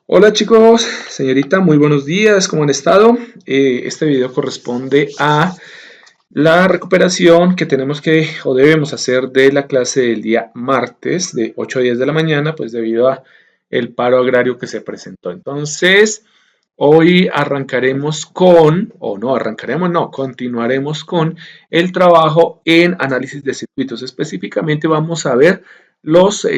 Hola chicos, señorita, muy buenos días, ¿cómo han estado? Este video corresponde a la recuperación que tenemos que o debemos hacer de la clase del día martes de 8 a 10 de la mañana, pues debido a el paro agrario que se presentó. Entonces, hoy arrancaremos con, o no, arrancaremos, no, continuaremos con el trabajo en análisis de circuitos. Específicamente vamos a ver los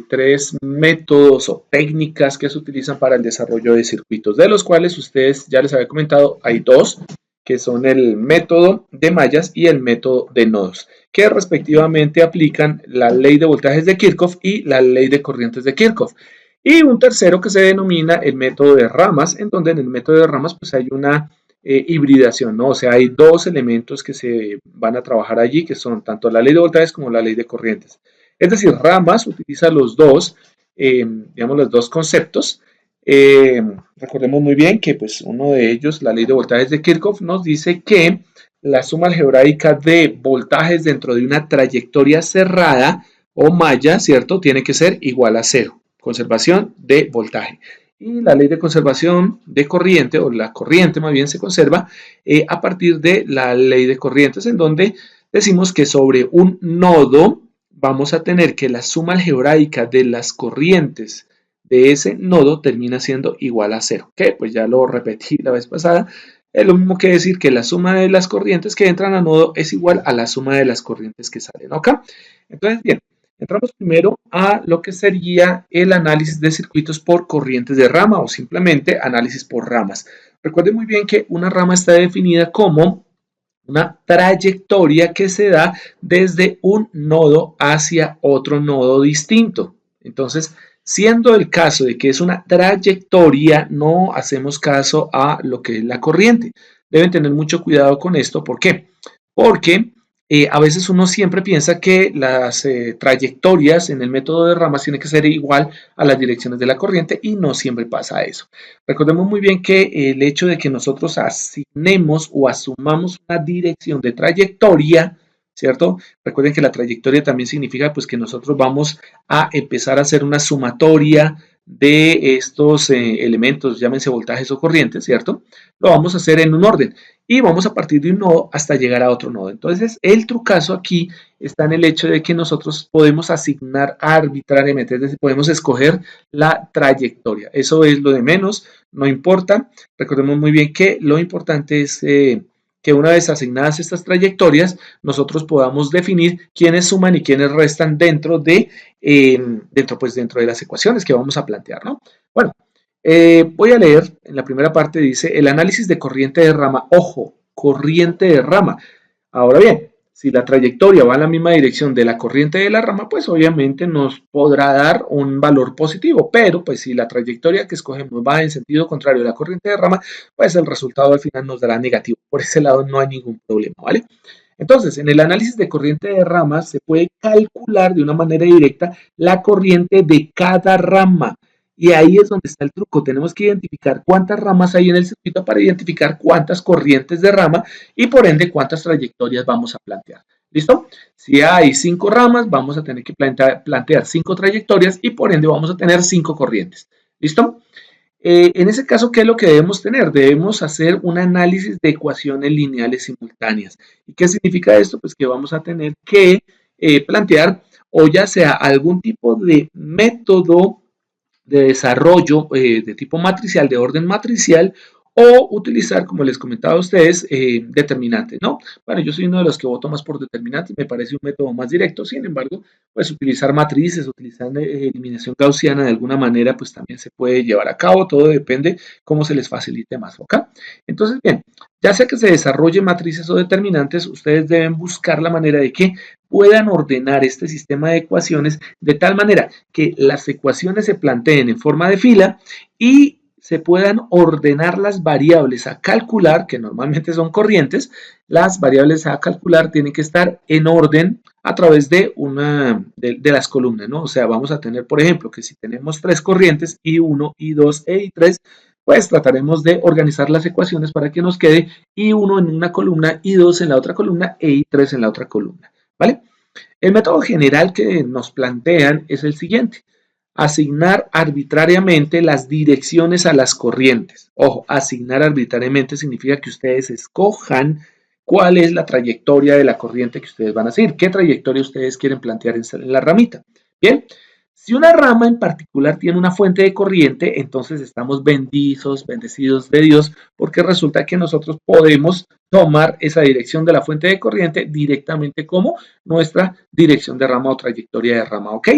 tres métodos o técnicas que se utilizan para el desarrollo de circuitos, de los cuales ustedes ya les había comentado, hay dos, que son el método de mallas y el método de nodos, que respectivamente aplican la ley de voltajes de Kirchhoff y la ley de corrientes de Kirchhoff. Y un tercero que se denomina el método de ramas, en donde en el método de ramas pues hay una hibridación, ¿no? O sea, hay dos elementos que se van a trabajar allí, que son tanto la ley de voltajes como la ley de corrientes. Es decir, ramas utiliza los dos, digamos, los dos conceptos. Recordemos muy bien que pues uno de ellos, la ley de voltajes de Kirchhoff, nos dice que la suma algebraica de voltajes dentro de una trayectoria cerrada o malla, ¿cierto? Tiene que ser igual a cero. Conservación de voltaje. Y la ley de conservación de corriente, o la corriente más bien, se conserva a partir de la ley de corrientes, en donde decimos que sobre un nodo vamos a tener que la suma algebraica de las corrientes de ese nodo termina siendo igual a cero, que pues ya lo repetí la vez pasada, es lo mismo que decir que la suma de las corrientes que entran a nodo es igual a la suma de las corrientes que salen, ¿ok? Entonces, bien, entramos primero a lo que sería el análisis de circuitos por corrientes de rama o simplemente análisis por ramas. Recuerden muy bien que una rama está definida como una trayectoria que se da desde un nodo hacia otro nodo distinto. Entonces, siendo el caso de que es una trayectoria, no hacemos caso a lo que es la corriente. Deben tener mucho cuidado con esto. ¿Por qué? Porque a veces uno siempre piensa que las trayectorias en el método de ramas tienen que ser igual a las direcciones de la corriente y no siempre pasa eso. Recordemos muy bien que el hecho de que nosotros asignemos o asumamos una dirección de trayectoria, ¿cierto? Recuerden que la trayectoria también significa pues que nosotros vamos a empezar a hacer una sumatoria de estos elementos, llámense voltajes o corrientes, ¿cierto? Lo vamos a hacer en un orden y vamos a partir de un nodo hasta llegar a otro nodo. Entonces, el trucazo aquí está en el hecho de que nosotros podemos asignar arbitrariamente, es decir, podemos escoger la trayectoria. Eso es lo de menos, no importa. Recordemos muy bien que lo importante es que una vez asignadas estas trayectorias, nosotros podamos definir quiénes suman y quiénes restan dentro de las ecuaciones que vamos a plantear, ¿no? Bueno, voy a leer, en la primera parte dice, el análisis de corriente de rama. Ojo, corriente de rama. Ahora bien, si la trayectoria va en la misma dirección de la corriente de la rama, pues obviamente nos podrá dar un valor positivo, pero pues si la trayectoria que escogemos va en sentido contrario a la corriente de rama, pues el resultado al final nos dará negativo. Por ese lado no hay ningún problema, ¿vale? Entonces, en el análisis de corriente de ramas se puede calcular de una manera directa la corriente de cada rama. Y ahí es donde está el truco. Tenemos que identificar cuántas ramas hay en el circuito para identificar cuántas corrientes de rama y por ende cuántas trayectorias vamos a plantear. ¿Listo? Si hay 5 ramas, vamos a tener que plantear 5 trayectorias y por ende vamos a tener 5 corrientes. ¿Listo? En ese caso, ¿qué es lo que debemos tener? Debemos hacer un análisis de ecuaciones lineales simultáneas. ¿Y qué significa esto? Pues que vamos a tener que plantear o ya sea algún tipo de método de desarrollo de tipo matricial, de orden matricial, o utilizar, como les comentaba a ustedes, determinantes, ¿no? Bueno, yo soy uno de los que voto más por determinantes, me parece un método más directo, sin embargo, pues utilizar matrices, utilizar eliminación gaussiana de alguna manera, pues también se puede llevar a cabo, todo depende cómo se les facilite más, ¿ok? Entonces, bien, ya sea que se desarrolle matrices o determinantes, ustedes deben buscar la manera de que puedan ordenar este sistema de ecuaciones de tal manera que las ecuaciones se planteen en forma de fila y se puedan ordenar las variables a calcular, que normalmente son corrientes, las variables a calcular tienen que estar en orden a través de las columnas, ¿no? O sea, vamos a tener, por ejemplo, que si tenemos 3 corrientes, I1, I2 e I3, pues trataremos de organizar las ecuaciones para que nos quede I1 en una columna, I2 en la otra columna e I3 en la otra columna, ¿vale? El método general que nos plantean es el siguiente. asignar arbitrariamente las direcciones a las corrientes. Ojo, asignar arbitrariamente significa que ustedes escojan cuál es la trayectoria de la corriente que ustedes van a seguir, qué trayectoria ustedes quieren plantear en la ramita. Bien, si una rama en particular tiene una fuente de corriente, entonces estamos bendecidos de Dios, porque resulta que nosotros podemos tomar esa dirección de la fuente de corriente directamente como nuestra dirección de rama o trayectoria de rama, ¿ok?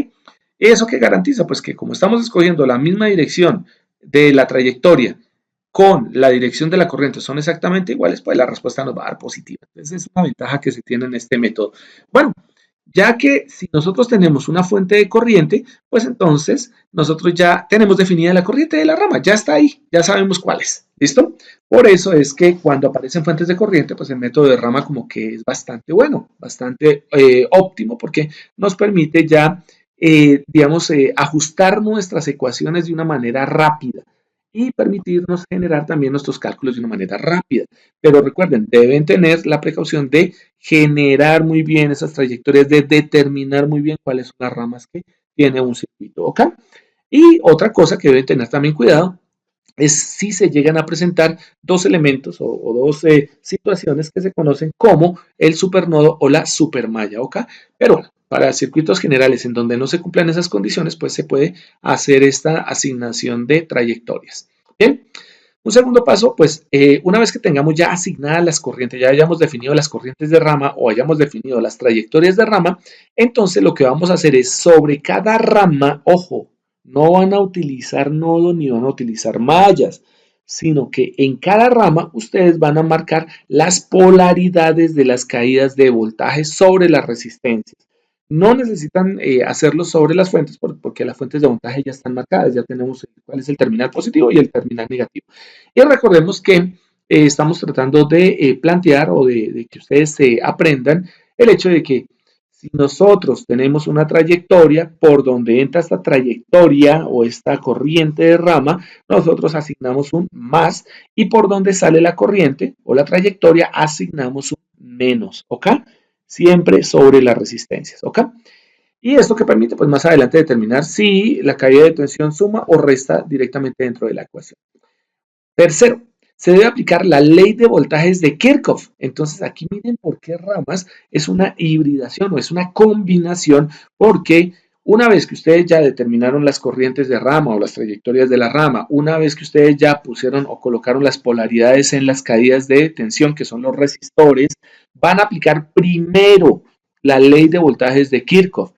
¿Eso qué garantiza? Pues que como estamos escogiendo la misma dirección de la trayectoria con la dirección de la corriente son exactamente iguales, pues la respuesta nos va a dar positiva. Entonces es una ventaja que se tiene en este método. Bueno, ya que si nosotros tenemos una fuente de corriente, pues entonces nosotros ya tenemos definida la corriente de la rama, ya está ahí, ya sabemos cuál es, ¿listo? Por eso es que cuando aparecen fuentes de corriente, pues el método de rama como que es bastante bueno, bastante óptimo, porque nos permite ya, digamos, ajustar nuestras ecuaciones de una manera rápida y permitirnos generar también nuestros cálculos de una manera rápida. Pero recuerden, deben tener la precaución de generar muy bien esas trayectorias, de determinar muy bien cuáles son las ramas que tiene un circuito, ¿ok? Y otra cosa que deben tener también cuidado es si se llegan a presentar dos elementos o dos situaciones que se conocen como el supernodo o la supermalla, ¿ok? Pero bueno, para circuitos generales en donde no se cumplan esas condiciones, pues se puede hacer esta asignación de trayectorias. Bien, un segundo paso, pues una vez que tengamos ya asignadas las corrientes, ya hayamos definido las corrientes de rama o hayamos definido las trayectorias de rama, entonces lo que vamos a hacer es sobre cada rama, ojo, no van a utilizar nodo ni van a utilizar mallas, sino que en cada rama ustedes van a marcar las polaridades de las caídas de voltaje sobre las resistencias. No necesitan hacerlo sobre las fuentes porque las fuentes de voltaje ya están marcadas, ya tenemos cuál es el terminal positivo y el terminal negativo. Y recordemos que estamos tratando de plantear o de que ustedes aprendan el hecho de que si nosotros tenemos una trayectoria por donde entra esta trayectoria o esta corriente de rama, nosotros asignamos un más y por donde sale la corriente o la trayectoria asignamos un menos, ¿ok? Siempre sobre las resistencias, ¿ok? Y esto que permite, pues más adelante determinar si la caída de tensión suma o resta directamente dentro de la ecuación. Tercero, se debe aplicar la ley de voltajes de Kirchhoff. Entonces aquí miren por qué ramas es una hibridación o es una combinación, porque una vez que ustedes ya determinaron las corrientes de rama o las trayectorias de la rama, una vez que ustedes ya pusieron o colocaron las polaridades en las caídas de tensión, que son los resistores, van a aplicar primero la ley de voltajes de Kirchhoff.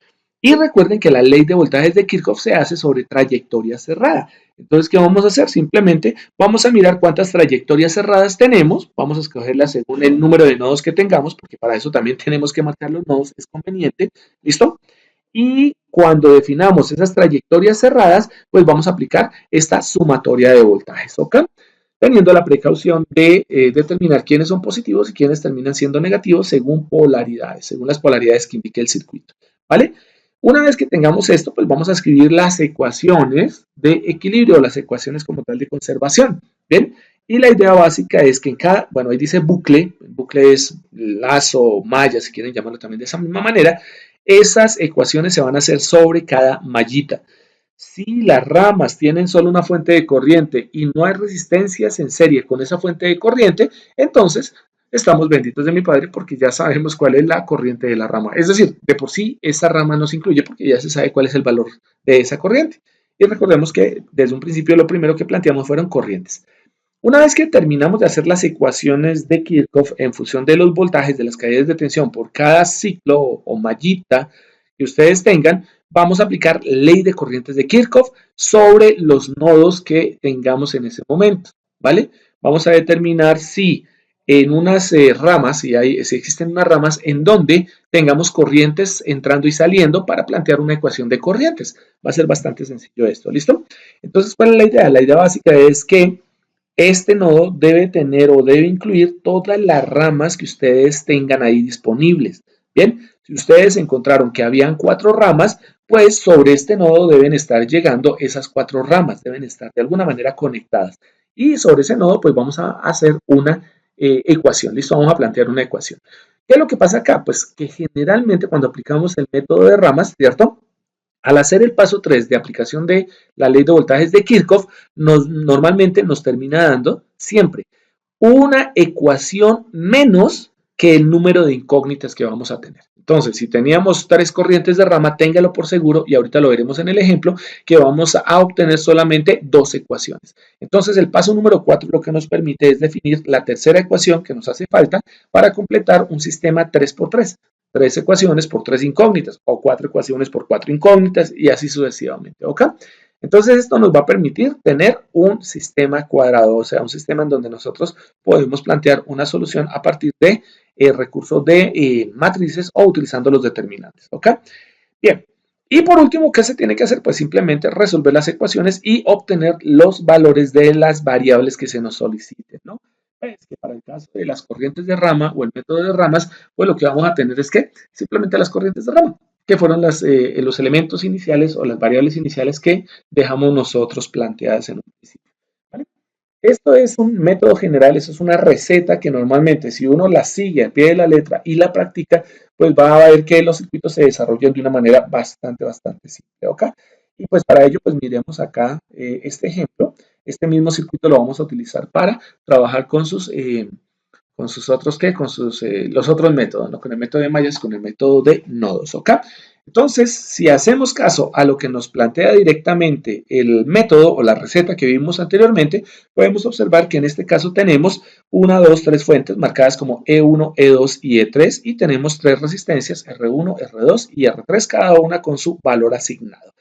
Y recuerden que la ley de voltajes de Kirchhoff se hace sobre trayectoria cerrada. Entonces, ¿qué vamos a hacer? Simplemente vamos a mirar cuántas trayectorias cerradas tenemos, vamos a escogerlas según el número de nodos que tengamos, porque para eso también tenemos que marcar los nodos, es conveniente, ¿listo? Y cuando definamos esas trayectorias cerradas, pues vamos a aplicar esta sumatoria de voltajes, ¿ok? Teniendo la precaución de determinar quiénes son positivos y quiénes terminan siendo negativos según polaridades, según las polaridades que indique el circuito, ¿vale? Una vez que tengamos esto, pues vamos a escribir las ecuaciones de equilibrio, las ecuaciones como tal de conservación, ¿bien? Y la idea básica es que en cada, bueno, ahí dice bucle, bucle es lazo, malla, si quieren llamarlo también de esa misma manera, esas ecuaciones se van a hacer sobre cada mallita. Si las ramas tienen solo una fuente de corriente y no hay resistencias en serie con esa fuente de corriente, entonces estamos benditos de mi Padre porque ya sabemos cuál es la corriente de la rama. Es decir, de por sí esa rama no se incluye porque ya se sabe cuál es el valor de esa corriente. Y recordemos que desde un principio lo primero que planteamos fueron corrientes. Una vez que terminamos de hacer las ecuaciones de Kirchhoff en función de los voltajes de las caídas de tensión por cada ciclo o mallita que ustedes tengan, vamos a aplicar ley de corrientes de Kirchhoff sobre los nodos que tengamos en ese momento, ¿vale? Vamos a determinar si en unas ramas, si existen unas ramas en donde tengamos corrientes entrando y saliendo para plantear una ecuación de corrientes. Va a ser bastante sencillo esto, ¿listo? Entonces, ¿cuál es la idea? La idea básica es que este nodo debe tener o debe incluir todas las ramas que ustedes tengan ahí disponibles. Bien, si ustedes encontraron que habían 4 ramas, pues sobre este nodo deben estar llegando esas 4 ramas, deben estar de alguna manera conectadas. Y sobre ese nodo, pues vamos a hacer una ecuación. Listo, vamos a plantear una ecuación. ¿Qué es lo que pasa acá? Pues que generalmente cuando aplicamos el método de ramas, ¿cierto? Al hacer el paso 3 de aplicación de la ley de voltajes de Kirchhoff, normalmente nos termina dando siempre una ecuación menos que el número de incógnitas que vamos a tener. Entonces, si teníamos 3 corrientes de rama, téngalo por seguro, y ahorita lo veremos en el ejemplo, que vamos a obtener solamente 2 ecuaciones. Entonces, el paso número 4 lo que nos permite es definir la tercera ecuación que nos hace falta para completar un sistema 3x3. 3 ecuaciones por 3 incógnitas, o 4 ecuaciones por 4 incógnitas, y así sucesivamente, ¿ok? Entonces esto nos va a permitir tener un sistema cuadrado, o sea, un sistema en donde nosotros podemos plantear una solución a partir de recursos de matrices o utilizando los determinantes, ¿ok? Bien, y por último, ¿qué se tiene que hacer? Pues simplemente resolver las ecuaciones y obtener los valores de las variables que se nos soliciten, ¿no? Pues que para el caso de las corrientes de rama o el método de ramas, pues lo que vamos a tener es que simplemente las corrientes de rama, que fueron los elementos iniciales o las variables iniciales que dejamos nosotros planteadas en un principio, ¿vale? Esto es un método general, eso es una receta que normalmente si uno la sigue al pie de la letra y la practica, pues va a ver que los circuitos se desarrollan de una manera bastante simple, ¿ok? Y pues para ello, pues miremos acá este ejemplo. Este mismo circuito lo vamos a utilizar para trabajar con sus otros, ¿qué? Con los otros métodos, ¿no? Con el método de mallas, con el método de nodos, ¿ok? Entonces, si hacemos caso a lo que nos plantea directamente el método o la receta que vimos anteriormente, podemos observar que en este caso tenemos 1, 2, 3 fuentes marcadas como E1, E2 y E3 y tenemos 3 resistencias R1, R2 y R3, cada una con su valor asignado.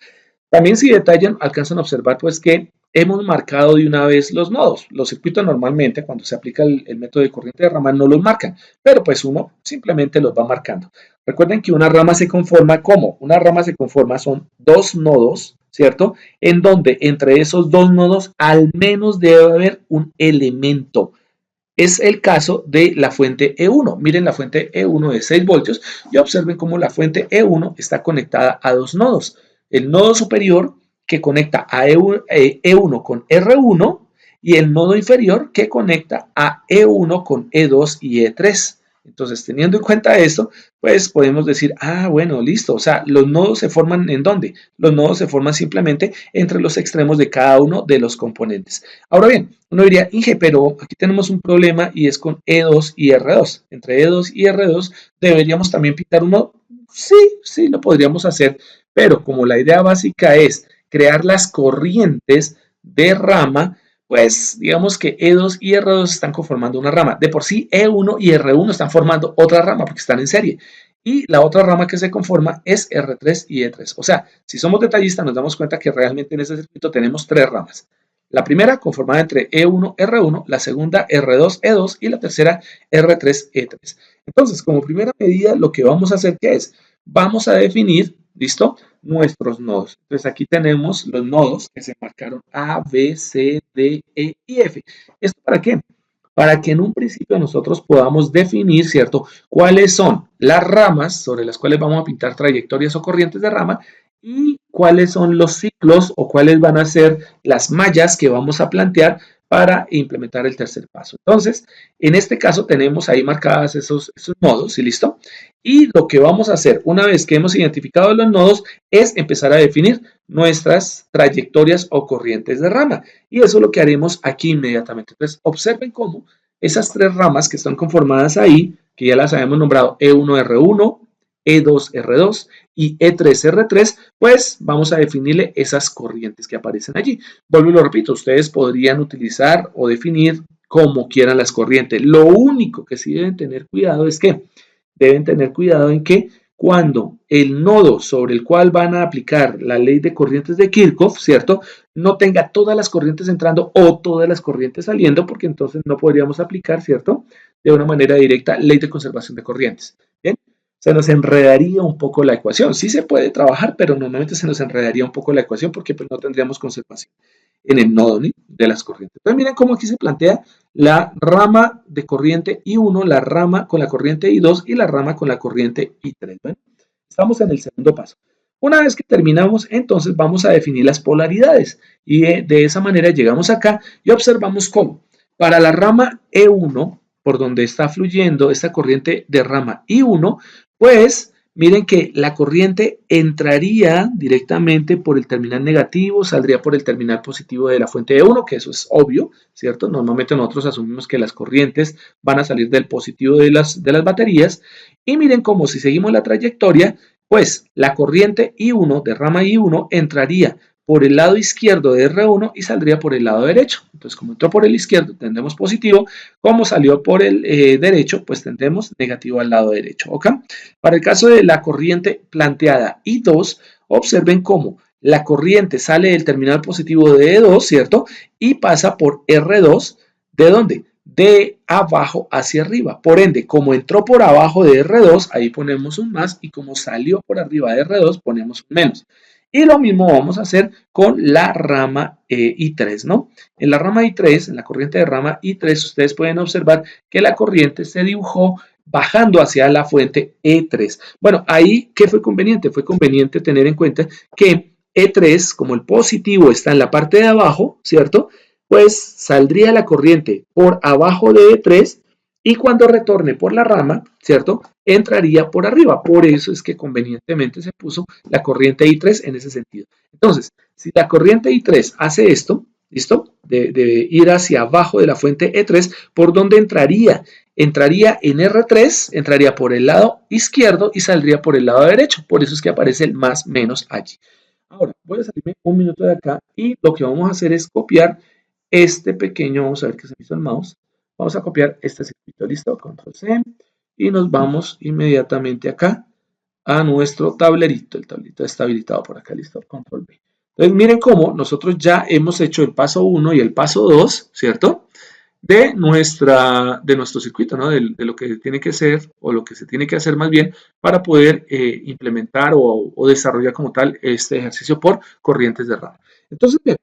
También si detallan, alcanzan a observar pues que hemos marcado de una vez los nodos. Los circuitos normalmente cuando se aplica el método de corriente de rama no los marcan, pero pues uno simplemente los va marcando. Recuerden que una rama se conforma como, una rama se conforma son 2 nodos, ¿cierto? En donde entre esos 2 nodos al menos debe haber un elemento. Es el caso de la fuente E1. Miren la fuente E1 de 6 voltios y observen cómo la fuente E1 está conectada a 2 nodos. El nodo superior que conecta a E1 con R1 y el nodo inferior que conecta a E1 con E2 y E3. Entonces, teniendo en cuenta esto, pues podemos decir, bueno, listo. O sea, los nodos se forman ¿en dónde? Los nodos se forman simplemente entre los extremos de cada uno de los componentes. Ahora bien, uno diría, Inge, pero aquí tenemos un problema y es con E2 y R2. Entre E2 y R2 deberíamos también pintar un nodo. Sí, lo podríamos hacer, pero como la idea básica es crear las corrientes de rama, pues digamos que E2 y R2 están conformando una rama. De por sí, E1 y R1 están formando otra rama porque están en serie. Y la otra rama que se conforma es R3 y E3. O sea, si somos detallistas nos damos cuenta que realmente en este circuito tenemos 3 ramas. La primera conformada entre E1, R1, la segunda R2, E2 y la tercera R3, E3. Entonces, como primera medida, lo que vamos a hacer, ¿qué es? Vamos a definir, ¿listo? Nuestros nodos. Entonces, aquí tenemos los nodos que se marcaron A, B, C, D, E y F. ¿Esto para qué? Para que en un principio nosotros podamos definir, ¿cierto? Cuáles son las ramas sobre las cuales vamos a pintar trayectorias o corrientes de rama y cuáles son los ciclos o cuáles van a ser las mallas que vamos a plantear para implementar el tercer paso. Entonces, en este caso tenemos ahí marcadas esos nodos, ¿y listo? Y lo que vamos a hacer una vez que hemos identificado los nodos es empezar a definir nuestras trayectorias o corrientes de rama. Y eso es lo que haremos aquí inmediatamente. Entonces, observen cómo esas 3 ramas que están conformadas ahí, que ya las habíamos nombrado E1R1, E2R2 y E3R3, pues vamos a definirle esas corrientes que aparecen allí. Vuelvo y lo repito, ustedes podrían utilizar o definir como quieran las corrientes. Lo único que sí deben tener cuidado es que deben tener cuidado en que cuando el nodo sobre el cual van a aplicar la ley de corrientes de Kirchhoff, ¿cierto? No tenga todas las corrientes entrando o todas las corrientes saliendo, porque entonces no podríamos aplicar, ¿cierto? De una manera directa ley de conservación de corrientes. Bien, se nos enredaría un poco la ecuación. Sí se puede trabajar, pero normalmente se nos enredaría un poco la ecuación porque pues, no tendríamos conservación en el nodo de las corrientes. Entonces miren cómo aquí se plantea la rama de corriente I1, la rama con la corriente I2 y la rama con la corriente I3. ¿Ven? Estamos en el segundo paso. Una vez que terminamos, entonces vamos a definir las polaridades y de esa manera llegamos acá y observamos cómo para la rama E1, por donde está fluyendo esta corriente de rama I1, pues miren que la corriente entraría directamente por el terminal negativo, saldría por el terminal positivo de la fuente de 1, que eso es obvio, ¿cierto? Normalmente nosotros asumimos que las corrientes van a salir del positivo de las baterías. Y miren cómo si seguimos la trayectoria, pues la corriente I1 de rama I1 entraría por el lado izquierdo de R1 y saldría por el lado derecho. Entonces, como entró por el izquierdo, tendremos positivo. Como salió por el derecho, pues tendremos negativo al lado derecho. ¿Ok? Para el caso de la corriente planteada I2, observen cómo la corriente sale del terminal positivo de E2, ¿cierto? Y pasa por R2. ¿De dónde? De abajo hacia arriba. Por ende, como entró por abajo de R2, ahí ponemos un más, y como salió por arriba de R2, ponemos un menos. Y lo mismo vamos a hacer con la rama I3, ¿no? En la rama I3, en la corriente de rama I3, ustedes pueden observar que la corriente se dibujó bajando hacia la fuente E3. Bueno, ahí, ¿qué fue conveniente? Fue conveniente tener en cuenta que E3, como el positivo está en la parte de abajo, ¿cierto? Pues saldría la corriente por abajo de E3 y cuando retorne por la rama, ¿cierto? Entraría por arriba. Por eso es que convenientemente se puso la corriente I3 en ese sentido. Entonces, si la corriente I3 hace esto, ¿listo? De ir hacia abajo de la fuente E3, ¿por dónde entraría? Entraría en R3, entraría por el lado izquierdo y saldría por el lado derecho. Por eso es que aparece el más menos allí. Ahora, voy a salirme un minuto de acá y lo que vamos a hacer es copiar este pequeño, vamos a ver que se me hizo el mouse. Vamos a copiar este circuito, listo, control C, y nos vamos inmediatamente acá a nuestro tablerito. El tablerito está habilitado por acá, listo, control B. Entonces miren cómo nosotros ya hemos hecho el paso 1 y el paso 2, ¿cierto? De nuestro circuito, ¿no? De lo que tiene que ser, o lo que se tiene que hacer más bien, para poder implementar o desarrollar como tal este ejercicio por corrientes de rama. Entonces, bien,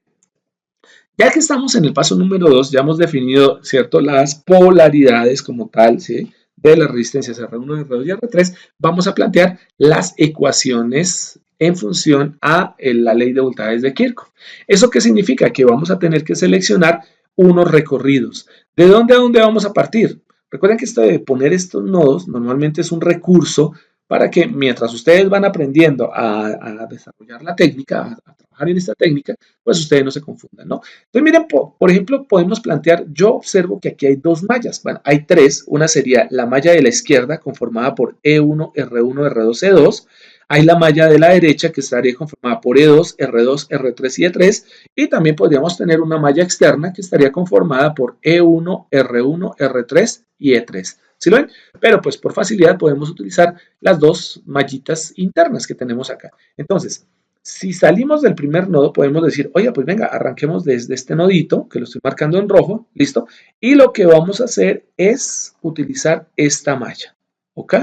ya que estamos en el paso número 2, ya hemos definido, ¿cierto?, las polaridades como tal, ¿sí?, de las resistencias R1, R2 y R3, vamos a plantear las ecuaciones en función a la ley de voltajes de Kirchhoff. ¿Eso qué significa? Que vamos a tener que seleccionar unos recorridos. ¿De dónde a dónde vamos a partir? Recuerden que esto de poner estos nodos normalmente es un recurso para que mientras ustedes van aprendiendo a desarrollar la técnica, a trabajar en esta técnica, pues ustedes no se confundan, ¿no? Entonces miren, por ejemplo, podemos plantear, yo observo que aquí hay dos mallas, bueno, hay tres, una sería la malla de la izquierda conformada por E1, R1, R2, E2, hay la malla de la derecha que estaría conformada por E2, R2, R3 y E3, y también podríamos tener una malla externa que estaría conformada por E1, R1, R3 y E3. ¿Sí lo ven? Pero pues por facilidad podemos utilizar las dos mallitas internas que tenemos acá. Entonces, si salimos del primer nodo, podemos decir, oye, pues venga, arranquemos desde este nodito, que lo estoy marcando en rojo, ¿listo? Y lo que vamos a hacer es utilizar esta malla, ¿ok?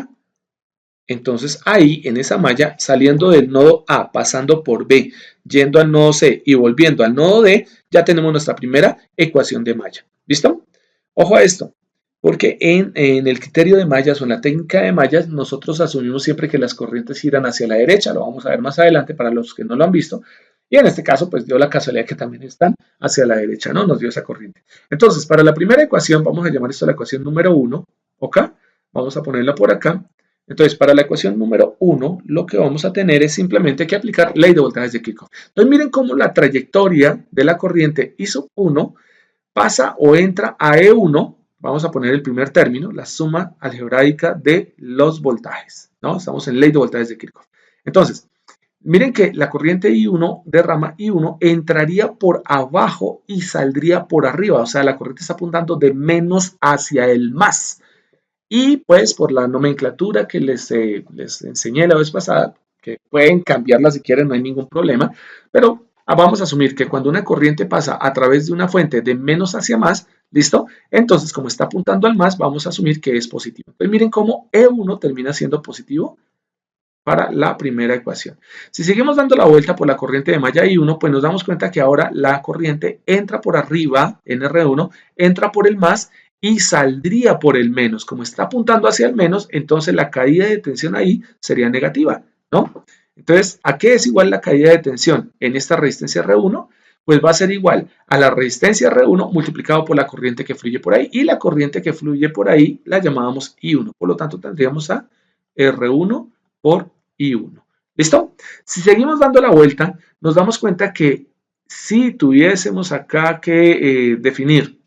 Entonces ahí, en esa malla, saliendo del nodo A, pasando por B, yendo al nodo C y volviendo al nodo D, ya tenemos nuestra primera ecuación de malla, ¿listo? Ojo a esto, porque en el criterio de mallas o en la técnica de mallas, nosotros asumimos siempre que las corrientes giran hacia la derecha, lo vamos a ver más adelante para los que no lo han visto, y en este caso pues dio la casualidad que también están hacia la derecha, ¿no? Nos dio esa corriente. Entonces, para la primera ecuación, vamos a llamar esto la ecuación número 1, ¿ok? Vamos a ponerla por acá. Entonces, para la ecuación número 1, lo que vamos a tener es simplemente que aplicar ley de voltajes de Kirchhoff. Entonces, miren cómo la trayectoria de la corriente I sub 1 pasa o entra a E1, vamos a poner el primer término, la suma algebraica de los voltajes, ¿no? Estamos en ley de voltajes de Kirchhoff. Entonces, miren que la corriente I1 de rama I1 entraría por abajo y saldría por arriba, o sea, la corriente está apuntando de menos hacia el más. Y pues por la nomenclatura que les enseñé la vez pasada, que pueden cambiarla si quieren, no hay ningún problema, pero vamos a asumir que cuando una corriente pasa a través de una fuente de menos hacia más, ¿listo? Entonces, como está apuntando al más, vamos a asumir que es positivo. Entonces, miren cómo E1 termina siendo positivo para la primera ecuación. Si seguimos dando la vuelta por la corriente de malla I1, pues nos damos cuenta que ahora la corriente entra por arriba en R1, entra por el más y saldría por el menos. Como está apuntando hacia el menos, entonces la caída de tensión ahí sería negativa, ¿no? Entonces, ¿a qué es igual la caída de tensión en esta resistencia R1? Pues va a ser igual a la resistencia R1 multiplicado por la corriente que fluye por ahí, y la corriente que fluye por ahí la llamábamos I1. Por lo tanto, tendríamos a R1 por I1. ¿Listo? Si seguimos dando la vuelta, nos damos cuenta que si tuviésemos acá que definir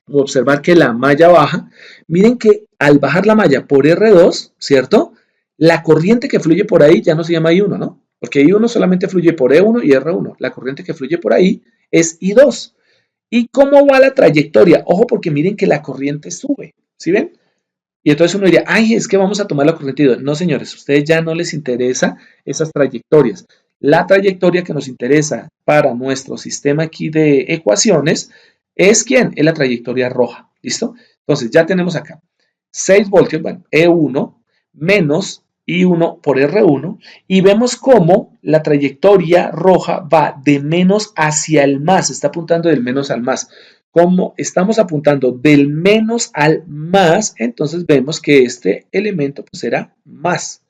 o observar que la malla baja, miren que al bajar la malla por R2, ¿cierto? La corriente que fluye por ahí ya no se llama I1, ¿no? Porque I1 solamente fluye por E1 y R1. La corriente que fluye por ahí es I2. ¿Y cómo va la trayectoria? Ojo, porque miren que la corriente sube, ¿sí ven? Y entonces uno diría, ay, es que vamos a tomar la corriente I2. No, señores, a ustedes ya no les interesa esas trayectorias. La trayectoria que nos interesa para nuestro sistema aquí de ecuaciones es ¿quién? Es la trayectoria roja, ¿listo? Entonces ya tenemos acá 6 voltios, bueno, E1 menos I1 por R1 y vemos cómo la trayectoria roja va de menos hacia el más, está apuntando del menos al más. Como estamos apuntando del menos al más, entonces vemos que este elemento pues será más.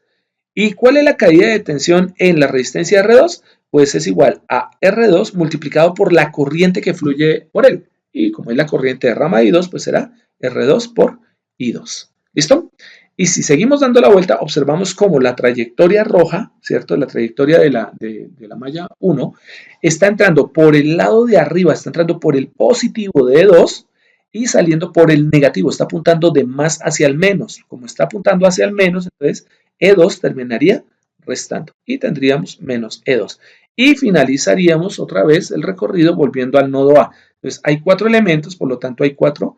¿Y cuál es la caída de tensión en la resistencia R2? Pues es igual a R2 multiplicado por la corriente que fluye por él. Y como es la corriente de rama I2, pues será R2 por I2. ¿Listo? Y si seguimos dando la vuelta, observamos cómo la trayectoria roja, ¿cierto? La trayectoria de la malla 1 está entrando por el lado de arriba, está entrando por el positivo de E2 y saliendo por el negativo, está apuntando de más hacia el menos. Como está apuntando hacia el menos, entonces E2 terminaría restando y tendríamos menos E2. Y finalizaríamos otra vez el recorrido volviendo al nodo A. Entonces hay 4 elementos, por lo tanto hay 4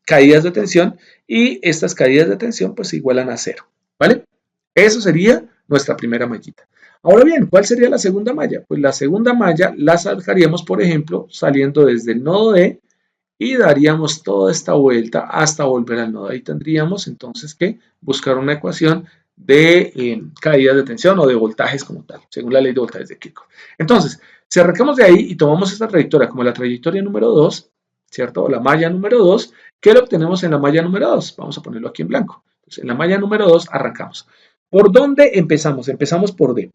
caídas de tensión y estas caídas de tensión pues se igualan a 0, ¿vale? Eso sería nuestra primera mallita. Ahora bien, ¿cuál sería la segunda malla? Pues la segunda malla la sacaríamos, por ejemplo, saliendo desde el nodo D y daríamos toda esta vuelta hasta volver al nodo. Ahí tendríamos entonces que buscar una ecuación de caídas de tensión o de voltajes como tal, según la ley de voltajes de Kirchhoff. Entonces, si arrancamos de ahí y tomamos esta trayectoria como la trayectoria número 2, ¿cierto? O la malla número 2, ¿qué lo obtenemos en la malla número 2? Vamos a ponerlo aquí en blanco. Entonces, en la malla número 2 arrancamos. ¿Por dónde empezamos? Empezamos por D.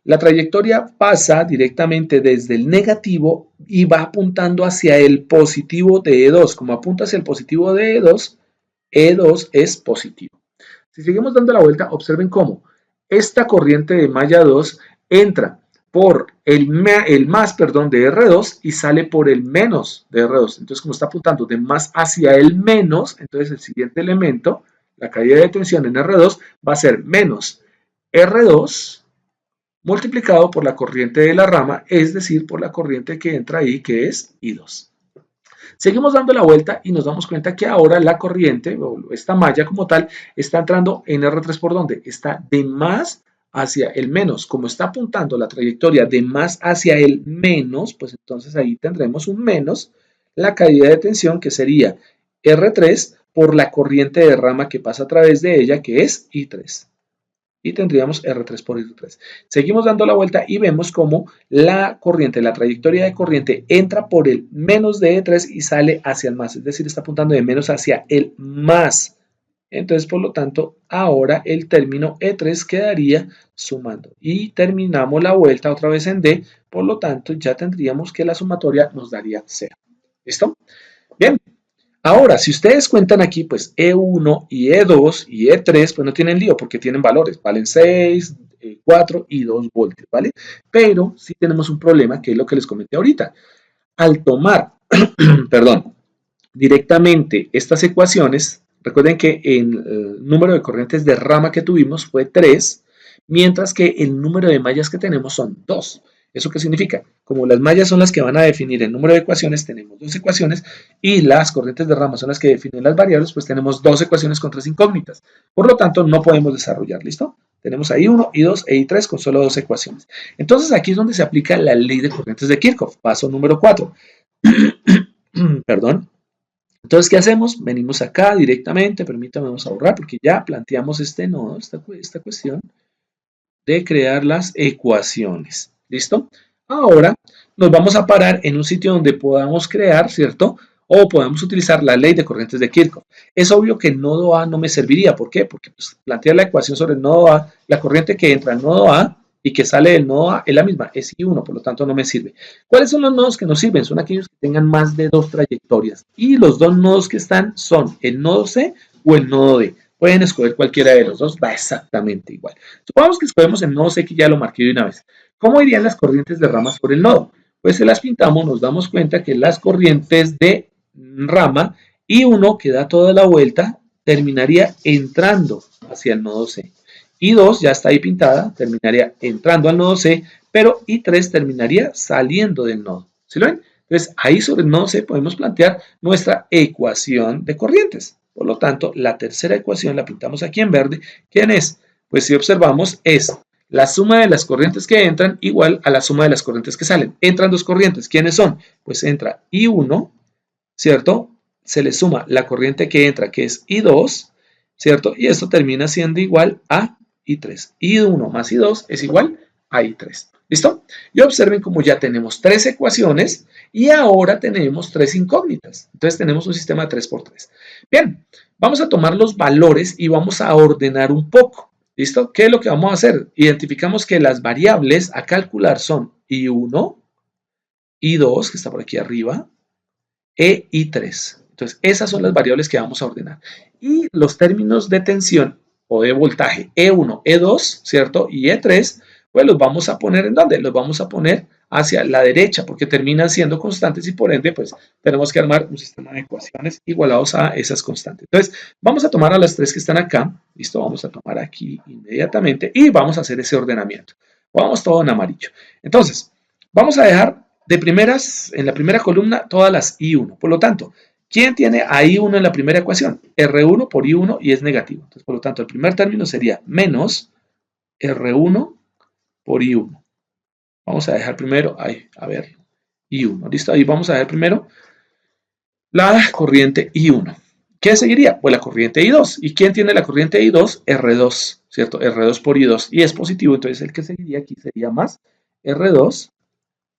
La trayectoria pasa directamente desde el negativo y va apuntando hacia el positivo de E2. Como apunta hacia el positivo de E2, E2 es positivo. Si seguimos dando la vuelta, observen cómo esta corriente de malla 2 entra por el más de R2 y sale por el menos de R2. Entonces, como está apuntando de más hacia el menos, entonces el siguiente elemento, la caída de tensión en R2, va a ser menos R2 multiplicado por la corriente de la rama, es decir, por la corriente que entra ahí, que es I2. Seguimos dando la vuelta y nos damos cuenta que ahora la corriente, o esta malla como tal, está entrando en R3 por donde está de más hacia el menos. Como está apuntando la trayectoria de más hacia el menos, pues entonces ahí tendremos un menos la caída de tensión que sería R3 por la corriente de rama que pasa a través de ella, que es I3. Y tendríamos R3 por I3. Seguimos dando la vuelta y vemos cómo la corriente, la trayectoria de corriente entra por el menos de E3 y sale hacia el más, es decir, está apuntando de menos hacia el más. Entonces, por lo tanto, ahora el término E3 quedaría sumando. Y terminamos la vuelta otra vez en D, por lo tanto, ya tendríamos que la sumatoria nos daría 0. ¿Listo? Bien. Ahora, si ustedes cuentan aquí, pues E1 y E2 y E3, pues no tienen lío porque tienen valores, valen 6, 4 y 2 voltios, ¿vale? Pero sí tenemos un problema que es lo que les comenté ahorita. Al tomar, perdón, directamente estas ecuaciones, recuerden que el número de corrientes de rama que tuvimos fue 3, mientras que el número de mallas que tenemos son 2. ¿Eso qué significa? Como las mallas son las que van a definir el número de ecuaciones, tenemos 2 ecuaciones y las corrientes de rama son las que definen las variables, pues tenemos 2 ecuaciones con 3 incógnitas. Por lo tanto, no podemos desarrollar, ¿listo? Tenemos ahí 1, I2 e I3 con solo 2 ecuaciones. Entonces, aquí es donde se aplica la ley de corrientes de Kirchhoff, paso número 4. Perdón. Entonces, ¿qué hacemos? Venimos acá directamente, permítame, vamos a borrar porque ya planteamos este nodo, esta cuestión de crear las ecuaciones. ¿Listo? Ahora nos vamos a parar en un sitio donde podamos crear, ¿cierto? O podamos utilizar la ley de corrientes de Kirchhoff. Es obvio que el nodo A no me serviría. ¿Por qué? Porque pues, plantear la ecuación sobre el nodo A, la corriente que entra al nodo A y que sale del nodo A es la misma, es I1, por lo tanto no me sirve. ¿Cuáles son los nodos que nos sirven? Son aquellos que tengan más de 2 trayectorias. Y los 2 nodos que están son el nodo C o el nodo D. pueden escoger cualquiera de los dos, da exactamente igual. Supongamos que escogemos el nodo C, que ya lo marqué de una vez. ¿Cómo irían las corrientes de rama sobre el nodo? Pues se las pintamos, nos damos cuenta que las corrientes de rama I1, que da toda la vuelta, terminaría entrando hacia el nodo C. I2 ya está ahí pintada, terminaría entrando al nodo C, pero I3 terminaría saliendo del nodo. ¿Sí lo ven? Entonces, ahí sobre el nodo C podemos plantear nuestra ecuación de corrientes. Por lo tanto, la tercera ecuación la pintamos aquí en verde. ¿Quién es? Pues si observamos, es la suma de las corrientes que entran igual a la suma de las corrientes que salen. Entran dos corrientes. ¿Quiénes son? Pues entra I1, ¿cierto? Se le suma la corriente que entra, que es I2, ¿cierto? Y esto termina siendo igual a I3. I1 más I2 es igual a I3. ¿Listo? Y observen como ya tenemos tres ecuaciones y ahora tenemos tres incógnitas. Entonces tenemos un sistema de 3×3. Bien, vamos a tomar los valores y vamos a ordenar un poco. ¿Listo? ¿Qué es lo que vamos a hacer? Identificamos que las variables a calcular son I1, I2, que está por aquí arriba, e I3. Entonces, esas son las variables que vamos a ordenar. Y los términos de tensión o de voltaje E1, E2, ¿cierto? Y E3, pues los vamos a poner ¿en dónde? Los vamos a poner hacia la derecha porque terminan siendo constantes y por ende, pues tenemos que armar un sistema de ecuaciones igualados a esas constantes. Entonces, vamos a tomar a las tres que están acá. ¿Listo? Vamos a tomar aquí inmediatamente y vamos a hacer ese ordenamiento. Vamos todo en amarillo. Entonces, vamos a dejar de primeras, en la primera columna, todas las I1. Por lo tanto, ¿quién tiene a I1 en la primera ecuación? R1 por I1 y es negativo. Entonces, por lo tanto, el primer término sería menos R1 por I1. Vamos a dejar primero, a ver, I1. ¿Listo? Ahí vamos a dejar primero la corriente I1. ¿Qué seguiría? Pues la corriente I2. ¿Y quién tiene la corriente I2? R2, ¿cierto? R2 por I2 y es positivo. Entonces, el que seguiría aquí sería más R2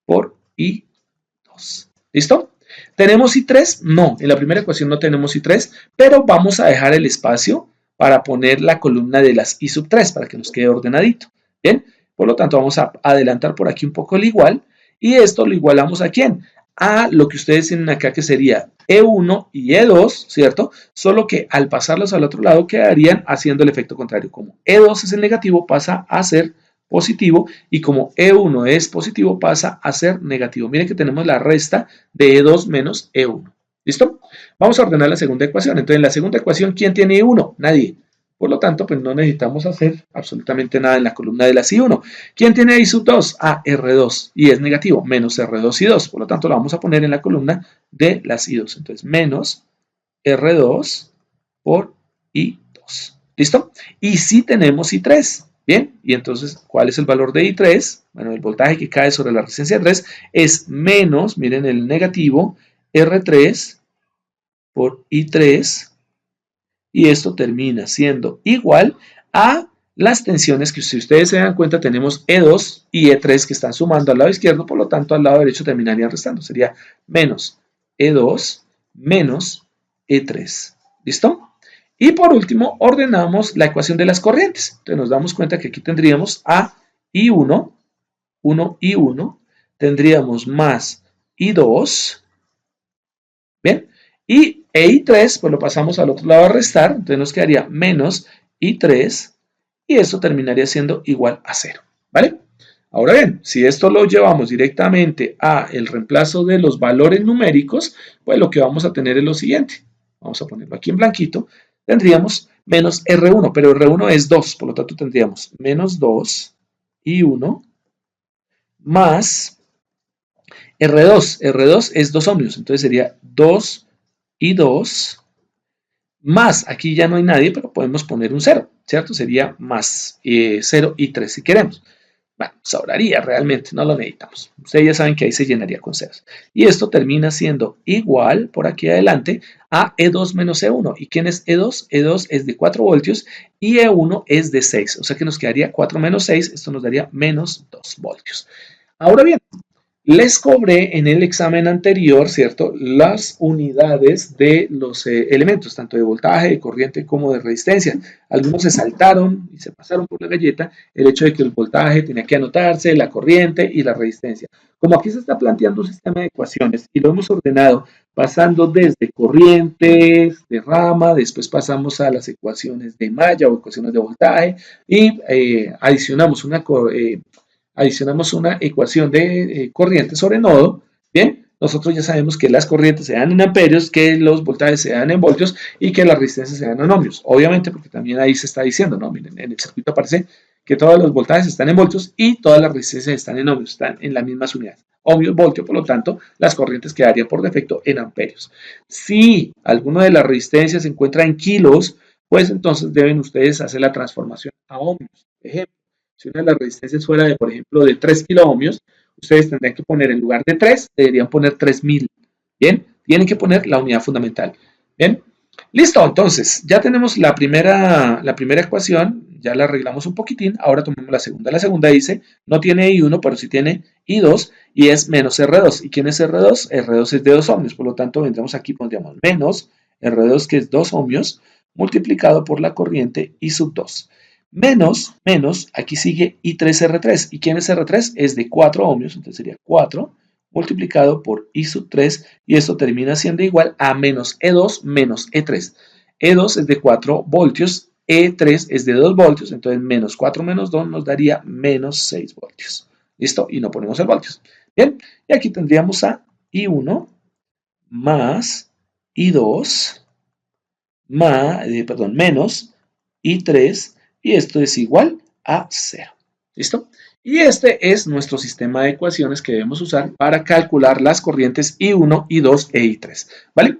por I2. ¿Listo? ¿Tenemos I3? No, en la primera ecuación no tenemos I3, pero vamos a dejar el espacio para poner la columna de las I sub 3 para que nos quede ordenadito. Bien, por lo tanto vamos a adelantar por aquí un poco el igual y esto lo igualamos ¿a quién? A lo que ustedes tienen acá que sería E1 y E2, ¿cierto? Solo que al pasarlos al otro lado quedarían haciendo el efecto contrario. Como E2 es el negativo, pasa a ser positivo y como E1 es positivo pasa a ser negativo. Miren que tenemos la resta de E2 menos E1. ¿Listo? Vamos a ordenar la segunda ecuación. Entonces, en la segunda ecuación, ¿quién tiene I1? Nadie. Por lo tanto, pues no necesitamos hacer absolutamente nada en la columna de las I1. ¿Quién tiene I sub 2? Ah, R2 y es negativo, menos R2 y 2. Por lo tanto, lo vamos a poner en la columna de las I2. Entonces, menos R2 por I2. ¿Listo? Y sí tenemos I3. Bien, y entonces, ¿cuál es el valor de I3? Bueno, el voltaje que cae sobre la resistencia 3 es menos, miren el negativo, R3 por I3, y esto termina siendo igual a las tensiones que si ustedes se dan cuenta tenemos E2 y E3 que están sumando al lado izquierdo, por lo tanto al lado derecho terminarían restando, sería menos E2 menos E3. ¿Listo? Y por último, ordenamos la ecuación de las corrientes. Entonces nos damos cuenta que aquí tendríamos a I1, 1 I1, tendríamos más I2, ¿bien? Y I3, pues lo pasamos al otro lado a restar, entonces nos quedaría menos I3, y esto terminaría siendo igual a 0, ¿vale? Ahora bien, si esto lo llevamos directamente a el reemplazo de los valores numéricos, pues lo que vamos a tener es lo siguiente. Vamos a ponerlo aquí en blanquito. Tendríamos menos R1, pero R1 es 2, por lo tanto tendríamos menos 2 I1 más R2. R2 es 2 ohmios, entonces sería 2 I2 más, aquí ya no hay nadie, pero podemos poner un 0, ¿cierto? Sería más 0 I3 si queremos. Bueno, sobraría realmente, no lo necesitamos. Ustedes ya saben que ahí se llenaría con ceros. Y esto termina siendo igual, por aquí adelante, a E2 menos E1. ¿Y quién es E2? E2 es de 4 voltios y E1 es de 6. O sea que nos quedaría 4 menos 6, esto nos daría menos 2 voltios. Ahora bien, Les cobré en el examen anterior, ¿cierto?, las unidades de los elementos, tanto de voltaje, de corriente como de resistencia. Algunos se saltaron y se pasaron por la galleta el hecho de que el voltaje tenía que anotarse, la corriente y la resistencia. Como aquí se está planteando un sistema de ecuaciones y lo hemos ordenado pasando desde corrientes de rama, después pasamos a las ecuaciones de malla o ecuaciones de voltaje y adicionamos una ecuación de corriente sobre nodo, bien, nosotros ya sabemos que las corrientes se dan en amperios, que los voltajes se dan en voltios y que las resistencias se dan en ohmios. Obviamente, porque también ahí se está diciendo, ¿no? Miren, en el circuito aparece que todos los voltajes están en voltios y todas las resistencias están en ohmios, están en las mismas unidades. Ohmio, voltio, por lo tanto, las corrientes quedarían por defecto en amperios. Si alguna de las resistencias se encuentra en kilos, pues entonces deben ustedes hacer la transformación a ohmios. Ejemplo, si una de las resistencias fuera de, por ejemplo, de 3 kilo ohmios, ustedes tendrían que poner en lugar de 3, deberían poner 3000. Bien, tienen que poner la unidad fundamental. Bien, listo, entonces ya tenemos la primera ecuación, ya la arreglamos un poquitín, ahora tomamos la segunda. La segunda dice, no tiene I1, pero sí tiene I2 y es menos R2. ¿Y quién es R2? R2 es de 2 ohmios, por lo tanto vendremos aquí, pondríamos menos R2, que es 2 ohmios, multiplicado por la corriente I sub 2. Menos, aquí sigue I3R3. ¿Y quién es R3? Es de 4 ohmios, entonces sería 4 multiplicado por I sub 3 y esto termina siendo igual a menos E2 menos E3. E2 es de 4 voltios, E3 es de 2 voltios, entonces menos 4 menos 2 nos daría menos 6 voltios. ¿Listo? Y no ponemos el voltios. Bien, y aquí tendríamos a I1 más I2 menos I3 y esto es igual a 0. ¿Listo? Y este es nuestro sistema de ecuaciones que debemos usar para calcular las corrientes I1, I2 e I3. ¿Vale?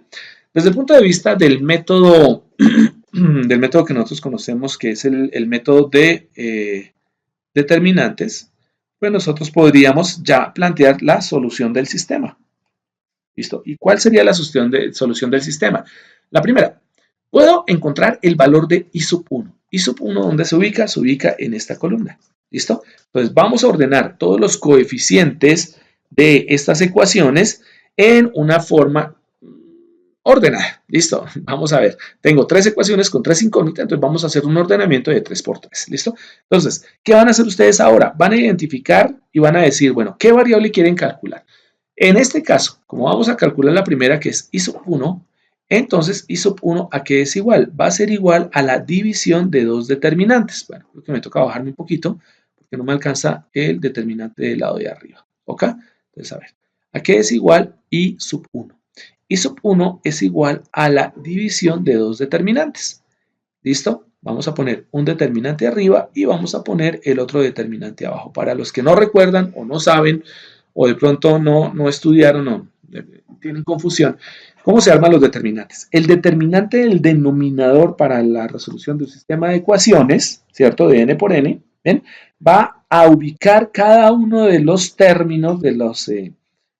Desde el punto de vista del método, que nosotros conocemos, que es el método de determinantes, pues nosotros podríamos ya plantear la solución del sistema. ¿Listo? ¿Y cuál sería la solución del sistema? La primera, puedo encontrar el valor de I sub 1. I sub 1, ¿dónde se ubica? Se ubica en esta columna. ¿Listo? Entonces vamos a ordenar todos los coeficientes de estas ecuaciones en una forma ordenada. ¿Listo? Vamos a ver. Tengo 3 ecuaciones con 3 incógnitas, entonces vamos a hacer un ordenamiento de 3 por 3. ¿Listo? Entonces, ¿qué van a hacer ustedes ahora? Van a identificar y van a decir, bueno, ¿qué variable quieren calcular? En este caso, como vamos a calcular la primera, que es I sub 1, entonces I sub 1 ¿a qué es igual? Va a ser igual a la división de dos determinantes. Bueno, creo que me toca bajarme un poquito porque no me alcanza el determinante del lado de arriba. ¿Ok? Entonces, a ver, ¿a qué es igual I sub 1? I sub 1 es igual a la división de dos determinantes. ¿Listo? Vamos a poner un determinante arriba y vamos a poner el otro determinante abajo. Para los que no recuerdan o no saben, o de pronto no estudiaron o tienen confusión, ¿cómo se arman los determinantes? El determinante del denominador para la resolución de un sistema de ecuaciones, ¿cierto? De n por n, ¿ven? Va a ubicar cada uno de los términos de los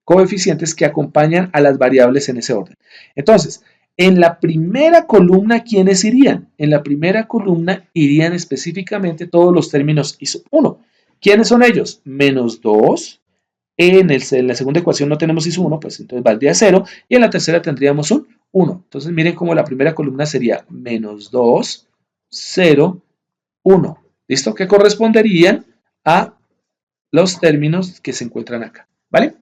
coeficientes que acompañan a las variables en ese orden. Entonces, en la primera columna, ¿quiénes irían? En la primera columna irían específicamente todos los términos I sub 1. ¿Quiénes son ellos? Menos 2. En la segunda ecuación no tenemos I sub 1, pues entonces valdría 0. Y en la tercera tendríamos un 1. Entonces miren cómo la primera columna sería menos 2, 0, 1. ¿Listo? Que corresponderían a los términos que se encuentran acá. ¿Vale?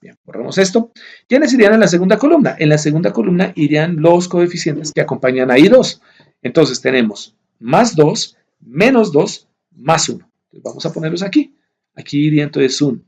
Bien, borramos esto. ¿Quiénes irían en la segunda columna? En la segunda columna irían los coeficientes que acompañan a I2. Entonces tenemos más 2, menos 2, más 1. Entonces vamos a ponerlos aquí. Aquí iría entonces un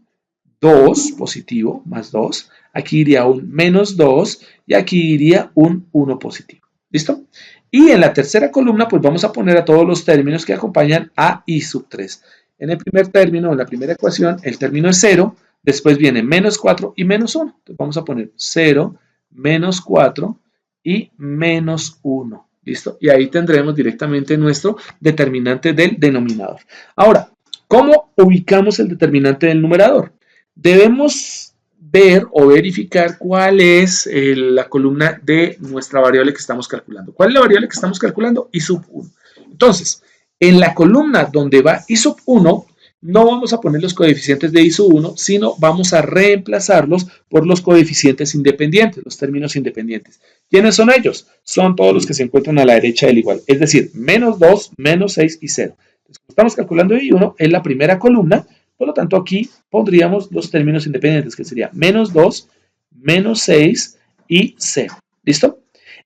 2 positivo, más 2. Aquí iría un menos 2 y aquí iría un 1 positivo. ¿Listo? Y en la tercera columna, pues vamos a poner a todos los términos que acompañan a I sub 3. En el primer término, en la primera ecuación, el término es 0. Después viene menos 4 y menos 1. Entonces vamos a poner 0, menos 4 y menos 1. ¿Listo? Y ahí tendremos directamente nuestro determinante del denominador. Ahora, ¿cómo ubicamos el determinante del numerador? Debemos ver o verificar cuál es la columna de nuestra variable que estamos calculando. ¿Cuál es la variable que estamos calculando? I sub 1. Entonces, en la columna donde va I sub 1, no vamos a poner los coeficientes de I sub 1, sino vamos a reemplazarlos por los coeficientes independientes, los términos independientes. ¿Quiénes son ellos? Son todos los que se encuentran a la derecha del igual, es decir, menos 2, menos 6 y 0. Entonces, como estamos calculando I1 en la primera columna, por lo tanto aquí pondríamos los términos independientes, que sería menos 2, menos 6 y 0. ¿Listo?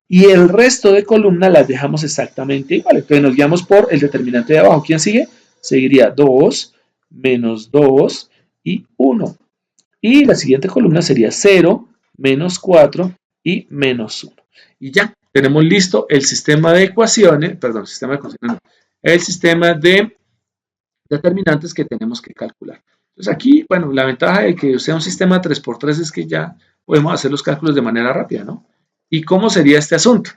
Y el resto de columnas las dejamos exactamente igual. Entonces nos guiamos por el determinante de abajo. ¿Quién sigue? Seguiría 2, menos 2 y 1. Y la siguiente columna sería 0, menos 4 y menos 1. Y ya, tenemos listo el sistema de ecuaciones, perdón, el sistema de determinantes que tenemos que calcular. Entonces aquí, bueno, la ventaja de que sea un sistema 3×3 es que ya podemos hacer los cálculos de manera rápida, ¿no? ¿Y cómo sería este asunto?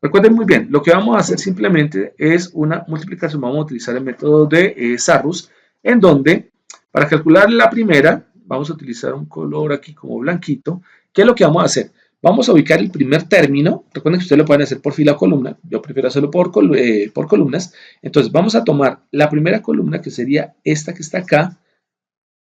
Recuerden muy bien, lo que vamos a hacer simplemente es una multiplicación. Vamos a utilizar el método de Sarrus, en donde para calcular la primera, vamos a utilizar un color aquí como blanquito. ¿Qué es lo que vamos a hacer? Vamos a ubicar el primer término. Recuerden que ustedes lo pueden hacer por fila o columna. Yo prefiero hacerlo por columnas. Entonces vamos a tomar la primera columna, que sería esta que está acá,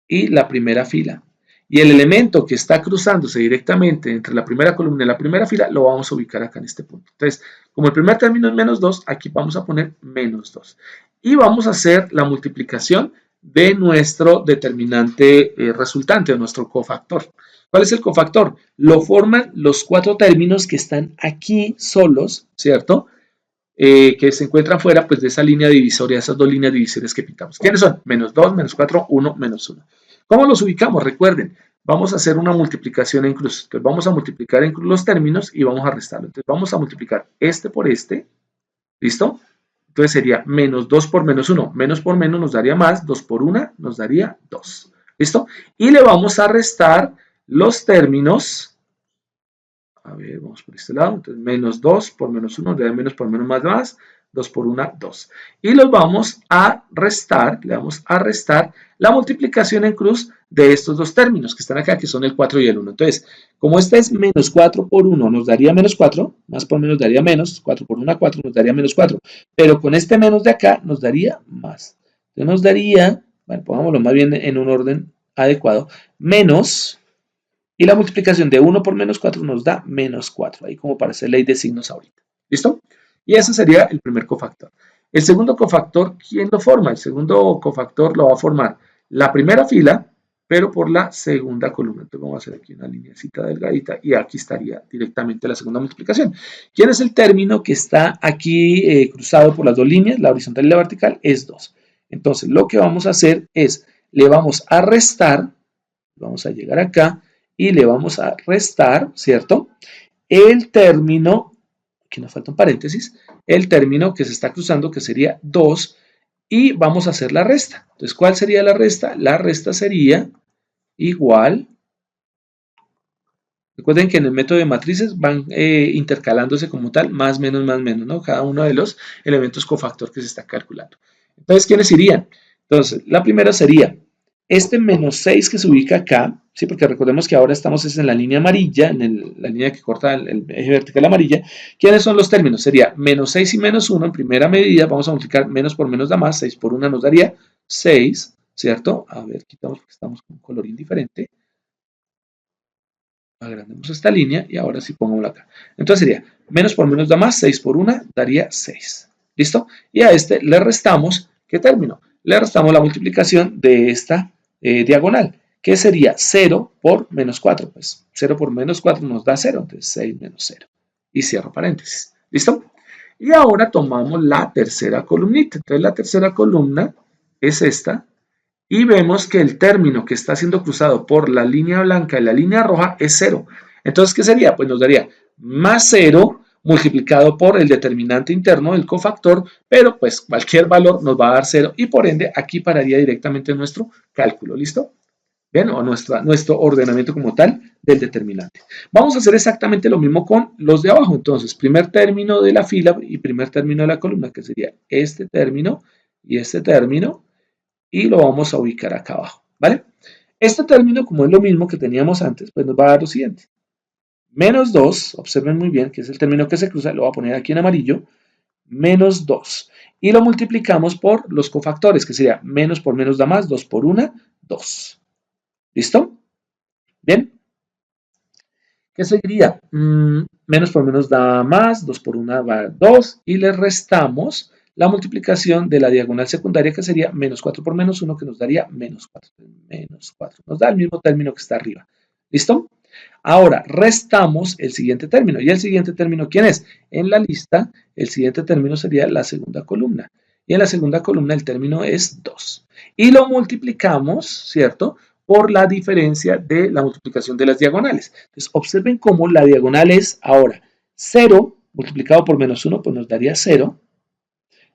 y la primera fila. Y el elemento que está cruzándose directamente entre la primera columna y la primera fila lo vamos a ubicar acá en este punto. Entonces, como el primer término es menos 2, aquí vamos a poner menos 2. Y vamos a hacer la multiplicación de nuestro determinante resultante, de nuestro cofactor. ¿Cuál es el cofactor? Lo forman los 4 términos que están aquí solos, ¿cierto? Que se encuentran fuera pues, de esa línea divisoria, esas dos líneas divisorias que pintamos. ¿Quiénes son? Menos 2, menos 4, 1, menos 1. ¿Cómo los ubicamos? Recuerden, vamos a hacer una multiplicación en cruz. Entonces vamos a multiplicar en cruz los términos y vamos a restarlo. Entonces vamos a multiplicar este por este. ¿Listo? Entonces sería menos 2 por menos 1. Menos por menos nos daría más. 2 por 1 nos daría 2. ¿Listo? Y le vamos a restar los términos. A ver, vamos por este lado. Entonces menos 2 por menos 1 nos daría menos por menos más. 2 por 1, 2. Y los vamos a restar, le vamos a restar la multiplicación en cruz de estos dos términos que están acá, que son el 4 y el 1. Entonces, como este es menos 4 por 1 nos daría menos 4, más por menos daría menos, 4 por 1, 4 nos daría menos 4. Pero con este menos de acá nos daría más. Entonces nos daría, bueno, pongámoslo más bien en un orden adecuado, menos, y la multiplicación de 1 por menos 4 nos da menos 4, ahí como para hacer ley de signos ahorita. ¿Listo? Y ese sería el primer cofactor. El segundo cofactor, ¿quién lo forma? El segundo cofactor lo va a formar la primera fila, pero por la segunda columna. Entonces vamos a hacer aquí una lineacita delgadita y aquí estaría directamente la segunda multiplicación. ¿Quién es el término que está aquí cruzado por las dos líneas, la horizontal y la vertical? Es 2. Entonces lo que vamos a hacer es, le vamos a restar, vamos a llegar acá y le vamos a restar, ¿cierto? El término, aquí nos falta un paréntesis, el término que se está cruzando, que sería 2, y vamos a hacer la resta. Entonces, ¿cuál sería la resta? La resta sería igual, recuerden que en el método de matrices van intercalándose como tal, más, menos, ¿no? Cada uno de los elementos cofactor que se está calculando. Entonces, ¿quiénes irían? Entonces, la primera sería este menos 6 que se ubica acá, ¿sí? Porque recordemos que ahora estamos en la línea amarilla, la línea que corta el eje vertical amarilla. ¿Quiénes son los términos? Sería menos 6 y menos 1 en primera medida. Vamos a multiplicar menos por menos da más. 6 por 1 nos daría 6, ¿cierto? A ver, quitamos porque estamos con un color indiferente. Agrandemos esta línea y ahora sí pongámosla acá. Entonces sería menos por menos da más. 6 por 1 daría 6. ¿Listo? Y a este le restamos, ¿qué término? Le restamos la multiplicación de esta diagonal, que sería 0 por menos 4. Pues 0 por menos 4 nos da 0, entonces 6 menos 0. Y cierro paréntesis. ¿Listo? Y ahora tomamos la tercera columnita. Entonces la tercera columna es esta. Y vemos que el término que está siendo cruzado por la línea blanca y la línea roja es 0. Entonces, ¿qué sería? Pues nos daría más 0 multiplicado por el determinante interno del cofactor, pero pues cualquier valor nos va a dar 0 y por ende aquí pararía directamente nuestro cálculo, ¿listo? Bien, o nuestro ordenamiento como tal del determinante. Vamos a hacer exactamente lo mismo con los de abajo. Entonces, primer término de la fila y primer término de la columna, que sería este término y este término, y lo vamos a ubicar acá abajo, ¿vale? Este término, como es lo mismo que teníamos antes, pues nos va a dar lo siguiente. Menos 2, observen muy bien que es el término que se cruza, lo voy a poner aquí en amarillo, menos 2. y lo multiplicamos por los cofactores, que sería menos por menos da más, 2 por 1, 2. ¿Listo? Bien. ¿Qué seguiría? Menos por menos da más, 2 por 1 va 2, y le restamos la multiplicación de la diagonal secundaria, que sería menos 4 por menos 1, que nos daría menos 4. Menos 4. Nos da el mismo término que está arriba. ¿Listo? Ahora, restamos el siguiente término. ¿Y el siguiente término quién es? En la lista, el siguiente término sería la segunda columna. Y en la segunda columna el término es 2. Y lo multiplicamos, ¿cierto?, por la diferencia de la multiplicación de las diagonales. Entonces, observen cómo la diagonal es ahora 0 multiplicado por menos 1, pues nos daría 0.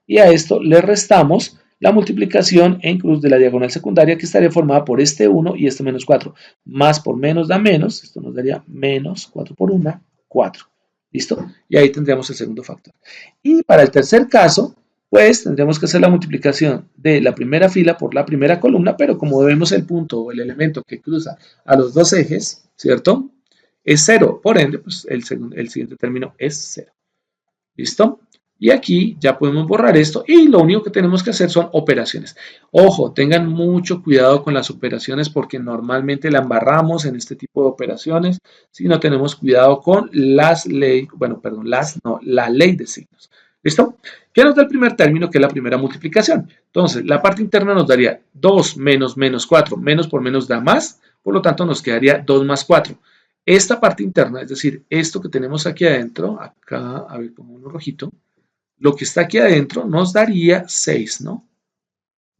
Y a esto le restamos la multiplicación en cruz de la diagonal secundaria, que estaría formada por este 1 y este menos 4. Más por menos da menos, esto nos daría menos 4 por 1, 4. ¿Listo? Y ahí tendríamos el segundo factor. Y para el tercer caso, pues tendríamos que hacer la multiplicación de la primera fila por la primera columna, pero como vemos el punto o el elemento que cruza a los dos ejes, ¿cierto?, es 0. Por ende, pues el siguiente término es 0. ¿Listo? Y aquí ya podemos borrar esto y lo único que tenemos que hacer son operaciones. Ojo, tengan mucho cuidado con las operaciones porque normalmente la embarramos en este tipo de operaciones si no tenemos cuidado con las leyes, bueno, perdón, la ley de signos. ¿Listo? ¿Qué nos da el primer término? Que es la primera multiplicación. Entonces, la parte interna nos daría 2 menos menos 4. Menos por menos da más, por lo tanto nos quedaría 2 más 4. Esta parte interna, es decir, esto que tenemos aquí adentro, acá, a ver, pongo uno rojito, lo que está aquí adentro nos daría 6, ¿no?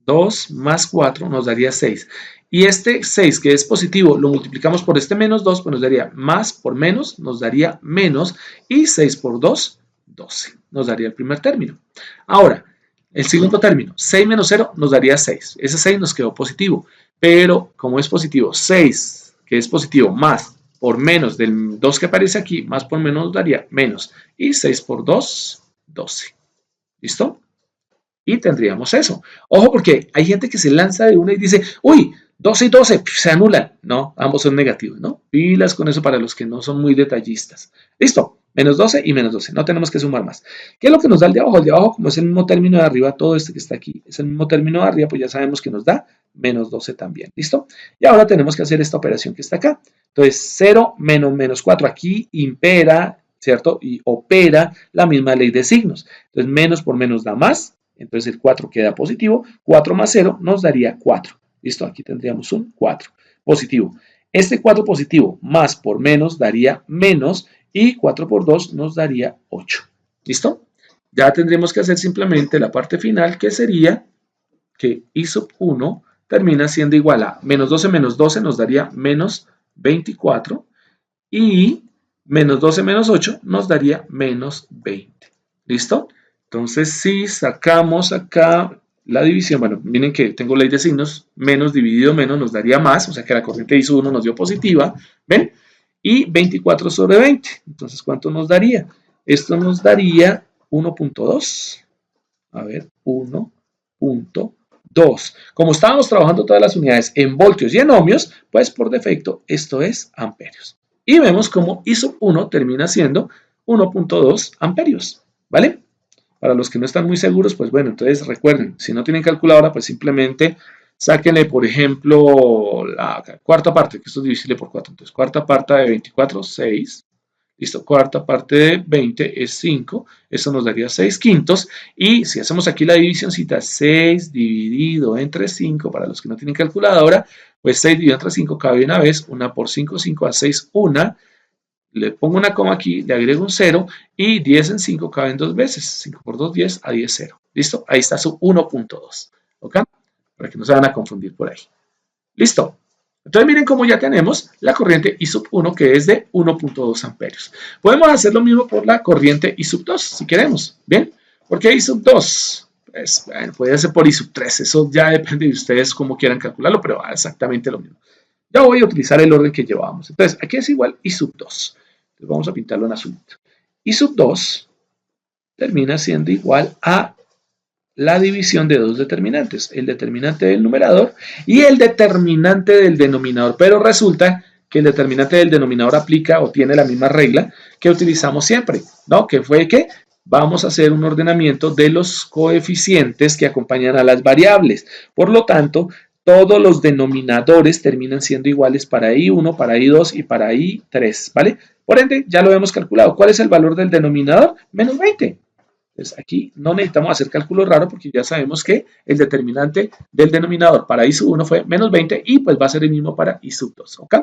2 más 4 nos daría 6. Y este 6 que es positivo lo multiplicamos por este menos 2, pues nos daría más por menos, nos daría menos. Y 6 por 2, 12. Nos daría el primer término. Ahora, el segundo término, 6 menos 0 nos daría 6. Ese 6 nos quedó positivo. Pero como es positivo, 6 que es positivo más por menos del 2 que aparece aquí, más por menos nos daría menos. Y 6 por 2, 12. ¿Listo? Y tendríamos eso. Ojo porque hay gente que se lanza de una y dice, uy, 12 y 12 se anulan. No, ambos son negativos, ¿no? Pilas con eso para los que no son muy detallistas. Listo, menos 12 y menos 12. No tenemos que sumar más. ¿Qué es lo que nos da el de abajo? El de abajo, como es el mismo término de arriba, todo este que está aquí, es el mismo término de arriba, pues ya sabemos que nos da menos 12 también. ¿Listo? Y ahora tenemos que hacer esta operación que está acá. Entonces, 0 menos menos 4 aquí impera, ¿cierto? Y opera la misma ley de signos. Entonces, menos por menos da más. Entonces, el 4 queda positivo. 4 más 0 nos daría 4. ¿Listo? Aquí tendríamos un 4 positivo. Este 4 positivo más por menos daría menos. Y 4 por 2 nos daría 8. ¿Listo? Ya tendríamos que hacer simplemente la parte final, que sería que I sub 1 termina siendo igual a menos 12 menos 12 nos daría menos 24. Y menos 12 menos 8 nos daría menos 20. ¿Listo? Entonces, si sacamos acá la división, bueno, miren que tengo ley de signos, menos dividido menos nos daría más, o sea que la corriente I sub 1 nos dio positiva, ¿ven? Y 24 sobre 20, entonces, ¿cuánto nos daría? Esto nos daría 1.2, a ver, 1.2. Como estábamos trabajando todas las unidades en voltios y en ohmios, pues por defecto esto es amperios. Y vemos como I sub 1 termina siendo 1.2 amperios, ¿vale? Para los que no están muy seguros, pues bueno, entonces recuerden, si no tienen calculadora, pues simplemente sáquenle, por ejemplo, la cuarta parte, que esto es divisible por 4. Entonces, cuarta parte de 24, 6. Listo, cuarta parte de 20 es 5. Eso nos daría 6 quintos. Y si hacemos aquí la divisioncita, 6 dividido entre 5, para los que no tienen calculadora, pues 6 dividido entre 5 cabe una vez, 1 por 5, 5 a 6, 1. Le pongo una coma aquí, le agrego un 0 y 10 en 5 caben dos veces. 5 por 2, 10, a 10, 0. ¿Listo? Ahí está su 1.2. ¿Ok? Para que no se van a confundir por ahí. ¿Listo? Entonces miren cómo ya tenemos la corriente I sub 1 que es de 1.2 amperios. Podemos hacer lo mismo por la corriente I sub 2 si queremos. ¿Bien? ¿Por qué I sub 2? Pues bueno, puede ser por I sub 3. Eso ya depende de ustedes cómo quieran calcularlo, pero va exactamente lo mismo. Ya voy a utilizar el orden que llevábamos. Entonces, aquí es igual I sub 2. Entonces, vamos a pintarlo en azulito. I sub 2 termina siendo igual a la división de dos determinantes. El determinante del numerador y el determinante del denominador. Pero resulta que el determinante del denominador aplica o tiene la misma regla que utilizamos siempre, ¿no? Que fue que vamos a hacer un ordenamiento de los coeficientes que acompañan a las variables. Por lo tanto, todos los denominadores terminan siendo iguales para I1, para I2 y para I3, ¿vale? Por ende, ya lo hemos calculado. ¿Cuál es el valor del denominador? Menos 20. Entonces, aquí no necesitamos hacer cálculo raro porque ya sabemos que el determinante del denominador para I1 fue menos 20 y pues va a ser el mismo para I2, ¿ok?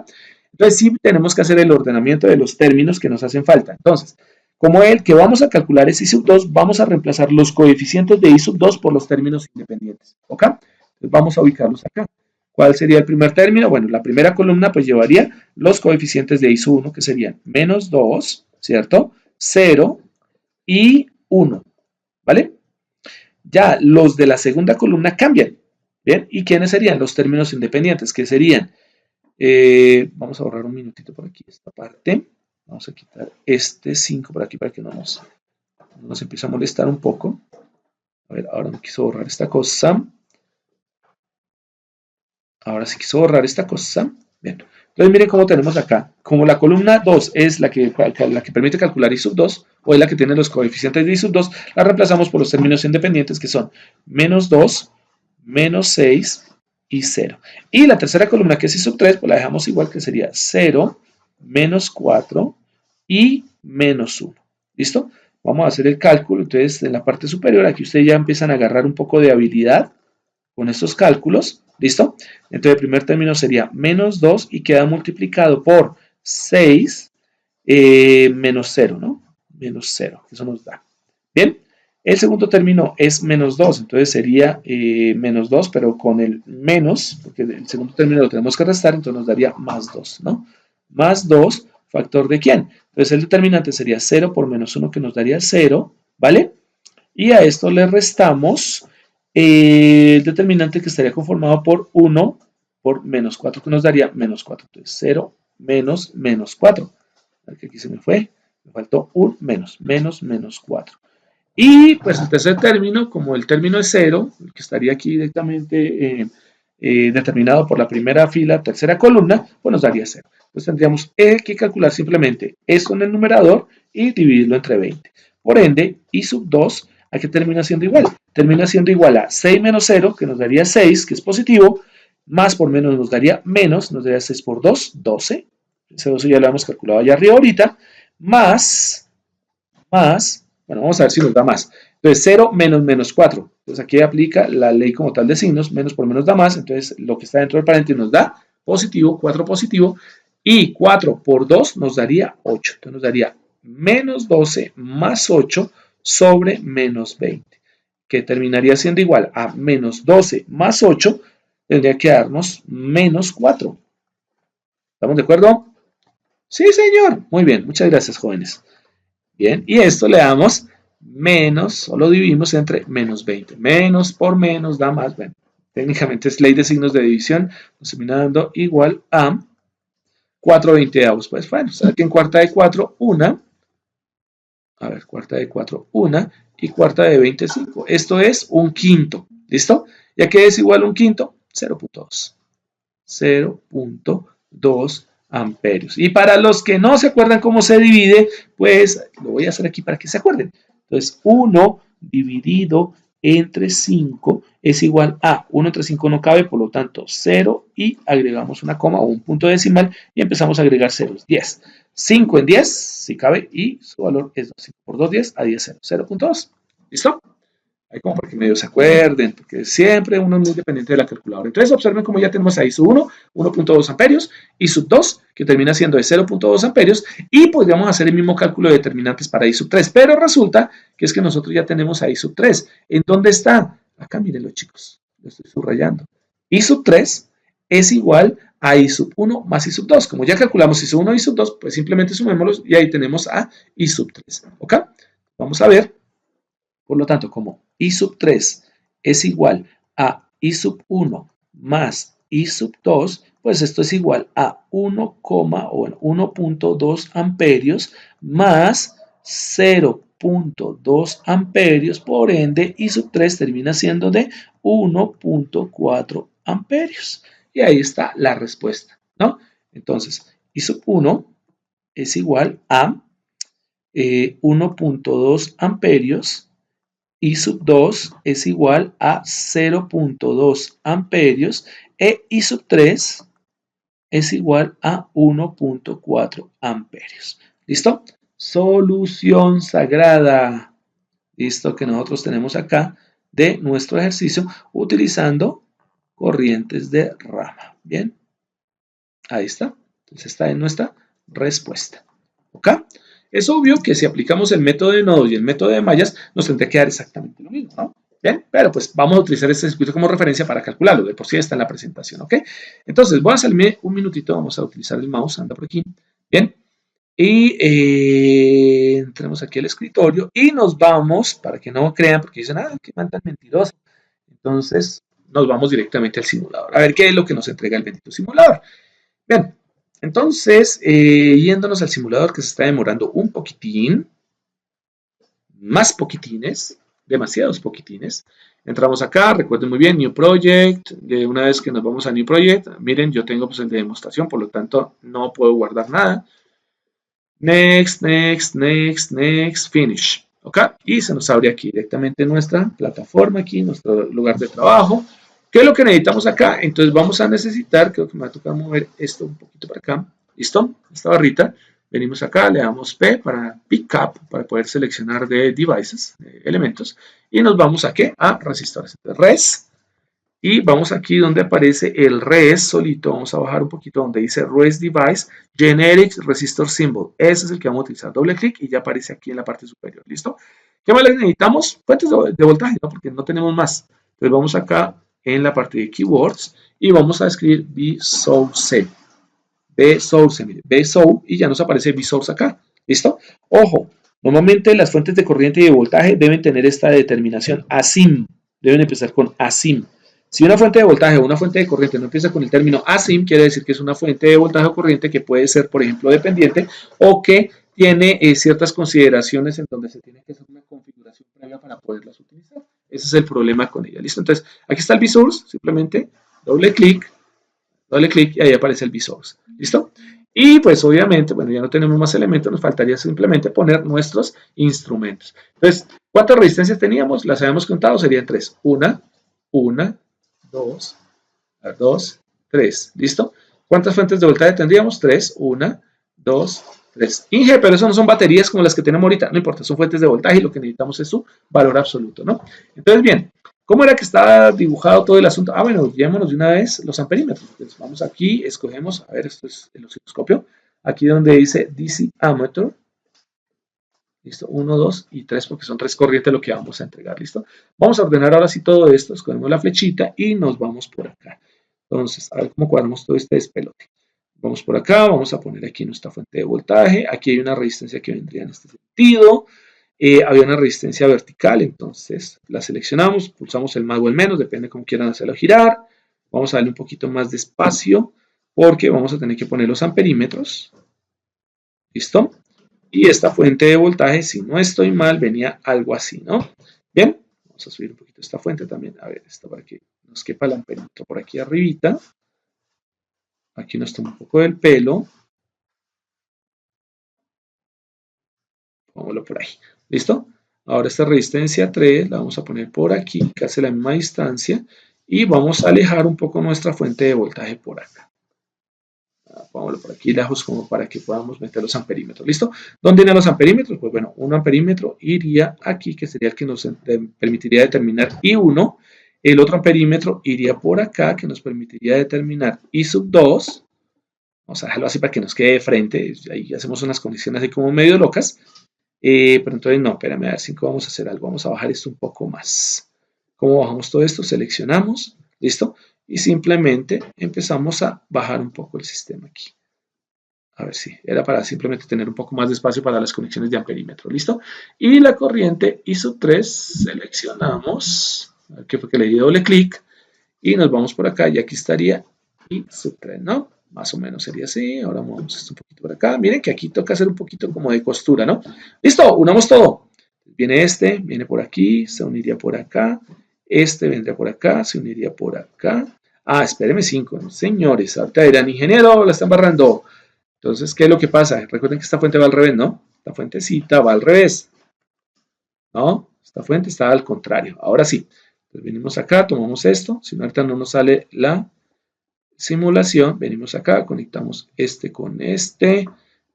Entonces, sí tenemos que hacer el ordenamiento de los términos que nos hacen falta. Entonces, como el que vamos a calcular es I2, vamos a reemplazar los coeficientes de I2 por los términos independientes, ¿ok? Entonces, vamos a ubicarlos acá. ¿Cuál sería el primer término? Bueno, la primera columna pues llevaría los coeficientes de I1, que serían menos 2, ¿cierto? 0 y 1, ¿vale? Ya los de la segunda columna cambian, ¿bien? ¿Y quiénes serían? Los términos independientes, que serían, vamos a borrar un minutito por aquí esta parte, vamos a quitar este 5 por aquí para que no nos empiece a molestar un poco. A ver, ahora me quiso borrar esta cosa. Ahora sí quiso borrar esta cosa. Bien. Entonces miren cómo tenemos acá. Como la columna 2 es la que permite calcular I2 o es la que tiene los coeficientes de I2, la reemplazamos por los términos independientes que son menos 2, menos 6 y 0. Y la tercera columna que es I3 pues la dejamos igual, que sería 0, menos 4 y menos 1. ¿Listo? Vamos a hacer el cálculo. Entonces en la parte superior aquí ustedes ya empiezan a agarrar un poco de habilidad con estos cálculos. ¿Listo? Entonces el primer término sería menos 2 y queda multiplicado por 6 menos 0, ¿no? Menos 0, eso nos da. Bien, el segundo término es menos 2, entonces sería menos 2, pero con el menos, porque el segundo término lo tenemos que restar, entonces nos daría más 2, ¿no? Más 2, ¿factor de quién? Entonces el determinante sería 0 por menos 1, que nos daría 0, ¿vale? Y a esto le restamos el determinante que estaría conformado por 1 por menos 4, que nos daría menos 4. Entonces 0 menos menos 4. Aquí se me fue, me faltó un menos 4. Y pues el tercer término, como el término es 0, que estaría aquí directamente determinado por la primera fila, tercera columna, pues nos daría 0. Entonces tendríamos que calcular simplemente esto en el numerador y dividirlo entre 20. Por ende, I2, ¿a qué termina siendo igual? Termina siendo igual a 6 menos 0, que nos daría 6, que es positivo, más por menos nos daría menos, nos daría 6 por 2, 12. Ese 12 ya lo hemos calculado allá arriba ahorita, más, bueno, vamos a ver si nos da más. Entonces 0 menos menos 4. Entonces aquí aplica la ley como tal de signos, menos por menos da más, entonces lo que está dentro del paréntesis nos da positivo, 4 positivo, y 4 por 2 nos daría 8. Entonces nos daría menos 12 más 8 sobre menos 20, que terminaría siendo igual a menos 12 más 8, tendría que darnos menos 4. ¿Estamos de acuerdo? Sí, señor. Muy bien, muchas gracias, jóvenes. Bien, y esto le damos menos, o lo dividimos entre menos 20. Menos por menos da más. Bueno, técnicamente es ley de signos de división. Nos termina dando igual a 4 veinteavos. Pues bueno, aquí en cuarta de 4, 1. A ver, cuarta de 4, 1. Y cuarta de 25. Esto es un quinto. ¿Listo? ¿Y a qué es igual un quinto? 0.2. 0.2 amperios. Y para los que no se acuerdan cómo se divide, pues lo voy a hacer aquí para que se acuerden. Entonces, 1 dividido entre 5 es igual a 1 entre 5 no cabe, por lo tanto 0 y agregamos una coma o un punto decimal y empezamos a agregar ceros. 10. 5 en 10 si cabe y su valor es 2. 5 por 2, 10 a 10, 0. 0.2. ¿Listo? Ahí como para que medio se acuerden, porque siempre uno es muy dependiente de la calculadora. Entonces observen cómo ya tenemos ahí su 1, 1.2 amperios, y sub 2, que termina siendo de 0.2 amperios, y podríamos hacer el mismo cálculo de determinantes para I sub 3, pero resulta que es que nosotros ya tenemos I sub 3. ¿En dónde está? Acá mírenlo, chicos, lo estoy subrayando. I sub 3 es igual a I sub 1 más I sub 2. Como ya calculamos I sub 1 y I sub 2, pues simplemente sumémoslos y ahí tenemos a I sub 3. ¿Ok? Vamos a ver. Por lo tanto, como I sub 3 es igual a I sub 1 más I sub 2, pues esto es igual a 1.2 amperios más 0.2 amperios. Por ende, I sub 3 termina siendo de 1.4 amperios. Y ahí está la respuesta, ¿no? Entonces, I sub 1 es igual a 1.2 amperios I sub 2 es igual a 0.2 amperios e I sub 3 es igual a 1.4 amperios. ¿Listo? Solución sagrada. Listo, que nosotros tenemos acá de nuestro ejercicio utilizando corrientes de rama. Bien, ahí está. Entonces esta es nuestra respuesta. ¿Ok? Es obvio que si aplicamos el método de nodos y el método de mallas, nos tendría que dar exactamente lo mismo, ¿no? Bien, pero pues vamos a utilizar este circuito como referencia para calcularlo. De por sí está en la presentación, ¿ok? Entonces voy a salirme un minutito, vamos a utilizar el mouse, anda por aquí. Bien, y entramos aquí al escritorio y nos vamos, para que no crean, porque dicen, ah, qué man tan mentiroso. Entonces nos vamos directamente al simulador. A ver qué es lo que nos entrega el bendito simulador. Bien, entonces, yéndonos al simulador que se está demorando un poquitín, más poquitines, demasiados poquitines. Entramos acá, recuerden muy bien, New Project. Una vez que nos vamos a New Project, miren, yo tengo pues el de demostración, por lo tanto no puedo guardar nada. Next, next, next, next, finish. ¿Ok? Y se nos abre aquí directamente nuestra plataforma, aquí nuestro lugar de trabajo. ¿Qué es lo que necesitamos acá? Entonces vamos a necesitar, creo que me va a tocar mover esto un poquito para acá. ¿Listo? Esta barrita. Venimos acá, le damos P para Pick Up, para poder seleccionar de Devices, de elementos. Y nos vamos a ¿qué? A resistores. Entonces, Res. Y vamos aquí donde aparece el res solito, vamos a bajar un poquito donde dice res device, generic resistor symbol. Ese es el que vamos a utilizar. Doble clic y ya aparece aquí en la parte superior. ¿Listo? ¿Qué más necesitamos? Fuentes de voltaje, ¿no? Porque no tenemos más. Entonces vamos acá en la parte de keywords y vamos a escribir vsource. vsource, mire, vsource y ya nos aparece vsource acá. ¿Listo? Ojo, normalmente las fuentes de corriente y de voltaje deben tener esta determinación ASIM. Deben empezar con ASIM. Si una fuente de voltaje o una fuente de corriente no empieza con el término ASIM, quiere decir que es una fuente de voltaje o corriente que puede ser, por ejemplo, dependiente o que tiene ciertas consideraciones en donde se tiene que hacer una configuración previa para poderlas utilizar. Ese es el problema con ella. ¿Listo? Entonces, aquí está el vSource, simplemente doble clic y ahí aparece el vSource. ¿Listo? Y pues obviamente, bueno, ya no tenemos más elementos, nos faltaría simplemente poner nuestros instrumentos. Entonces, ¿cuántas resistencias teníamos? Las habíamos contado, serían 3. Una, 2, 3. ¿Listo? ¿Cuántas fuentes de voltaje tendríamos? 3. 1, 2, 3. Inge, pero eso no son baterías como las que tenemos ahorita. No importa, son fuentes de voltaje y lo que necesitamos es su valor absoluto, ¿no? Entonces, bien, ¿cómo era que está dibujado todo el asunto? Ah, bueno, llevémonos de una vez los amperímetros. Entonces, vamos aquí, escogemos, a ver, esto es el osciloscopio. Aquí donde dice DC ammeter. ¿Listo? 1, 2 y 3 porque son 3 corrientes lo que vamos a entregar. ¿Listo? Vamos a ordenar ahora sí todo esto. Escogemos la flechita y nos vamos por acá. Entonces, a ver cómo cuadramos todo este despelote. Vamos por acá, vamos a poner aquí nuestra fuente de voltaje. Aquí hay una resistencia que vendría en este sentido. Había una resistencia vertical, entonces la seleccionamos, pulsamos el más o el menos, depende de cómo quieran hacerlo girar. Vamos a darle un poquito más de espacio porque vamos a tener que poner los amperímetros. ¿Listo? Y esta fuente de voltaje, si no estoy mal, venía algo así, ¿no? Bien, vamos a subir un poquito esta fuente también. A ver, esto para que nos quepa el amperímetro por aquí arribita. Aquí nos toma un poco del pelo. Pongámoslo por ahí. ¿Listo? Ahora esta resistencia 3 la vamos a poner por aquí, casi a la misma distancia. Y vamos a alejar un poco nuestra fuente de voltaje por acá. Pongámoslo por aquí lejos como para que podamos meter los amperímetros. ¿Listo? ¿Dónde vienen los amperímetros? Pues bueno, un amperímetro iría aquí, que sería el que nos permitiría determinar I1. El otro amperímetro iría por acá, que nos permitiría determinar I sub 2. Vamos a dejarlo así para que nos quede de frente. Ahí hacemos unas condiciones así como medio locas. Pero entonces no, espérame, a ver si vamos a hacer algo. Vamos a bajar esto un poco más. ¿Cómo bajamos todo esto? Seleccionamos. ¿Listo? Y simplemente empezamos a bajar un poco el sistema aquí. A ver si era para simplemente tener un poco más de espacio para las conexiones de amperímetro. ¿Listo? Y la corriente I sub 3 seleccionamos. A ver qué fue que le di doble clic. Y nos vamos por acá y aquí estaría I sub 3, ¿no? Más o menos sería así. Ahora movemos esto un poquito por acá. Miren que aquí toca hacer un poquito como de costura, ¿no? ¡Listo! Unamos todo. Viene este, viene por aquí, se uniría por acá. Este vendría por acá, se uniría por acá. Ah, espéreme 5. Señores, ahorita dirán, ingeniero, la están barrando. Entonces, ¿qué es lo que pasa? Recuerden que esta fuente va al revés, ¿no? esta fuentecita va al revés, ¿no? Esta fuente está al contrario. Ahora sí, entonces venimos acá, tomamos esto, si no ahorita no nos sale la simulación, venimos acá, conectamos este con este,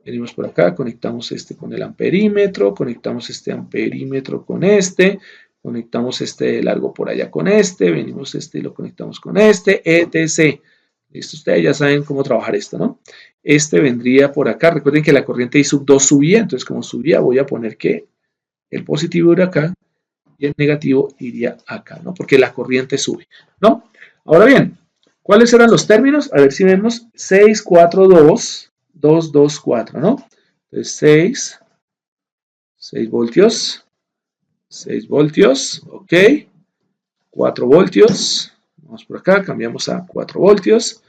venimos por acá, conectamos este con el amperímetro, conectamos este amperímetro con este, conectamos este de largo por allá con este, venimos este y lo conectamos con este, etc. Listo, ustedes ya saben cómo trabajar esto, ¿no? Este vendría por acá, recuerden que la corriente I sub 2 subía, entonces como subía voy a poner que el positivo iría acá y el negativo iría acá, ¿no? Porque la corriente sube, ¿no? Ahora bien, ¿cuáles eran los términos? A ver si vemos 6, 4, 2, 2, 2, 4, ¿no? Entonces 6 voltios, 6 voltios, ok, 4 voltios, vamos por acá, cambiamos a 4 voltios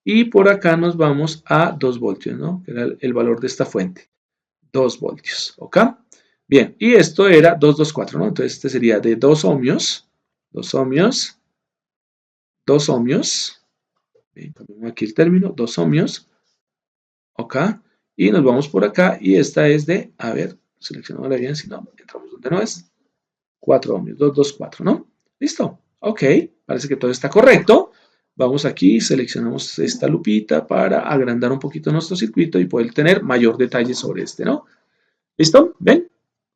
y por acá nos vamos a 2 voltios, ¿no? Que era el valor de esta fuente, 2 voltios, ¿ok? Bien, y esto era 2, 2, 4, ¿no? Entonces este sería de 2 ohmios, 2 ohmios, 2 ohmios, cambiamos aquí el término, 2 ohmios, ok, y nos vamos por acá y esta es de, a ver, seleccionémosla bien, si no, entramos donde no es, 4 ohmios, 2, 2, 4, ¿no? Listo, ok, parece que todo está correcto. Vamos aquí, seleccionamos esta lupita para agrandar un poquito nuestro circuito y poder tener mayor detalle sobre este, ¿no? ¿Listo? ¿Ven?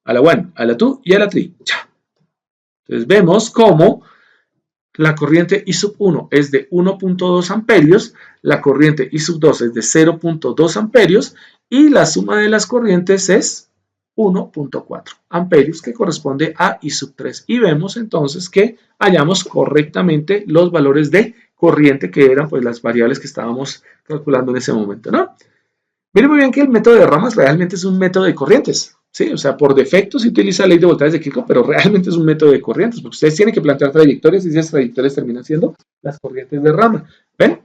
A la 1, a la 2 y a la 3. Entonces vemos cómo la corriente I sub 1 es de 1.2 amperios, la corriente I sub 2 es de 0.2 amperios y la suma de las corrientes es 1.4 amperios, que corresponde a I sub 3. Y vemos entonces que hallamos correctamente los valores de corriente, que eran pues las variables que estábamos calculando en ese momento, ¿no? Miren muy bien que el método de ramas realmente es un método de corrientes, ¿sí? O sea, por defecto se utiliza la ley de voltajes de Kirchhoff, pero realmente es un método de corrientes, porque ustedes tienen que plantear trayectorias y esas trayectorias terminan siendo las corrientes de rama, ¿ven?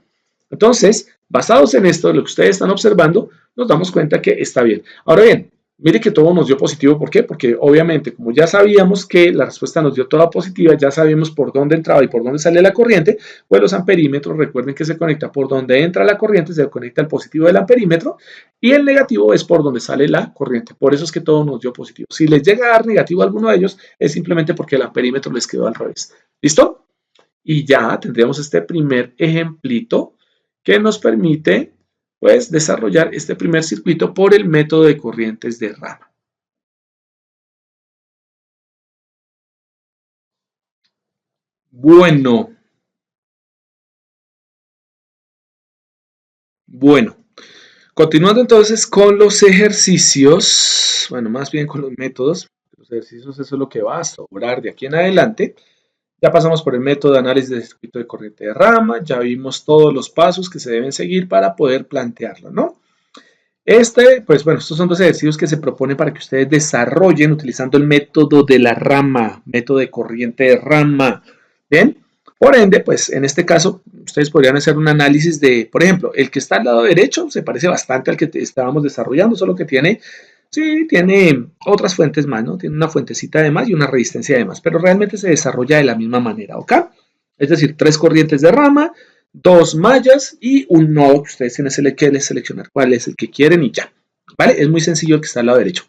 Entonces, basados en esto, lo que ustedes están observando, nos damos cuenta que está bien. Ahora bien, mire que todo nos dio positivo, ¿por qué? Porque obviamente, como ya sabíamos que la respuesta nos dio toda positiva, ya sabíamos por dónde entraba y por dónde salía la corriente, pues los amperímetros, recuerden que se conecta por donde entra la corriente, se conecta al positivo del amperímetro, y el negativo es por donde sale la corriente. Por eso es que todo nos dio positivo. Si les llega a dar negativo a alguno de ellos, es simplemente porque el amperímetro les quedó al revés. ¿Listo? Y ya tendríamos este primer ejemplito que nos permite pues desarrollar este primer circuito por el método de corrientes de rama. Bueno, continuando entonces con los ejercicios, bueno, más bien con los métodos, los ejercicios eso es lo que va a sobrar de aquí en adelante. Ya pasamos por el método de análisis de circuito de corriente de rama, ya vimos todos los pasos que se deben seguir para poder plantearlo, ¿no? Pues bueno, estos son dos ejercicios que se proponen para que ustedes desarrollen utilizando el método de la rama, método de corriente de rama, ¿bien? Por ende, pues en este caso, ustedes podrían hacer un análisis de, por ejemplo, el que está al lado derecho se parece bastante al que estábamos desarrollando, solo que tiene otras fuentes más, ¿no? Tiene una fuentecita de más y una resistencia de más, pero realmente se desarrolla de la misma manera, ¿ok? Es decir, 3 corrientes de rama, 2 mallas y un nodo que ustedes tienen que seleccionar cuál es el que quieren y ya, ¿vale? Es muy sencillo el que está al lado derecho.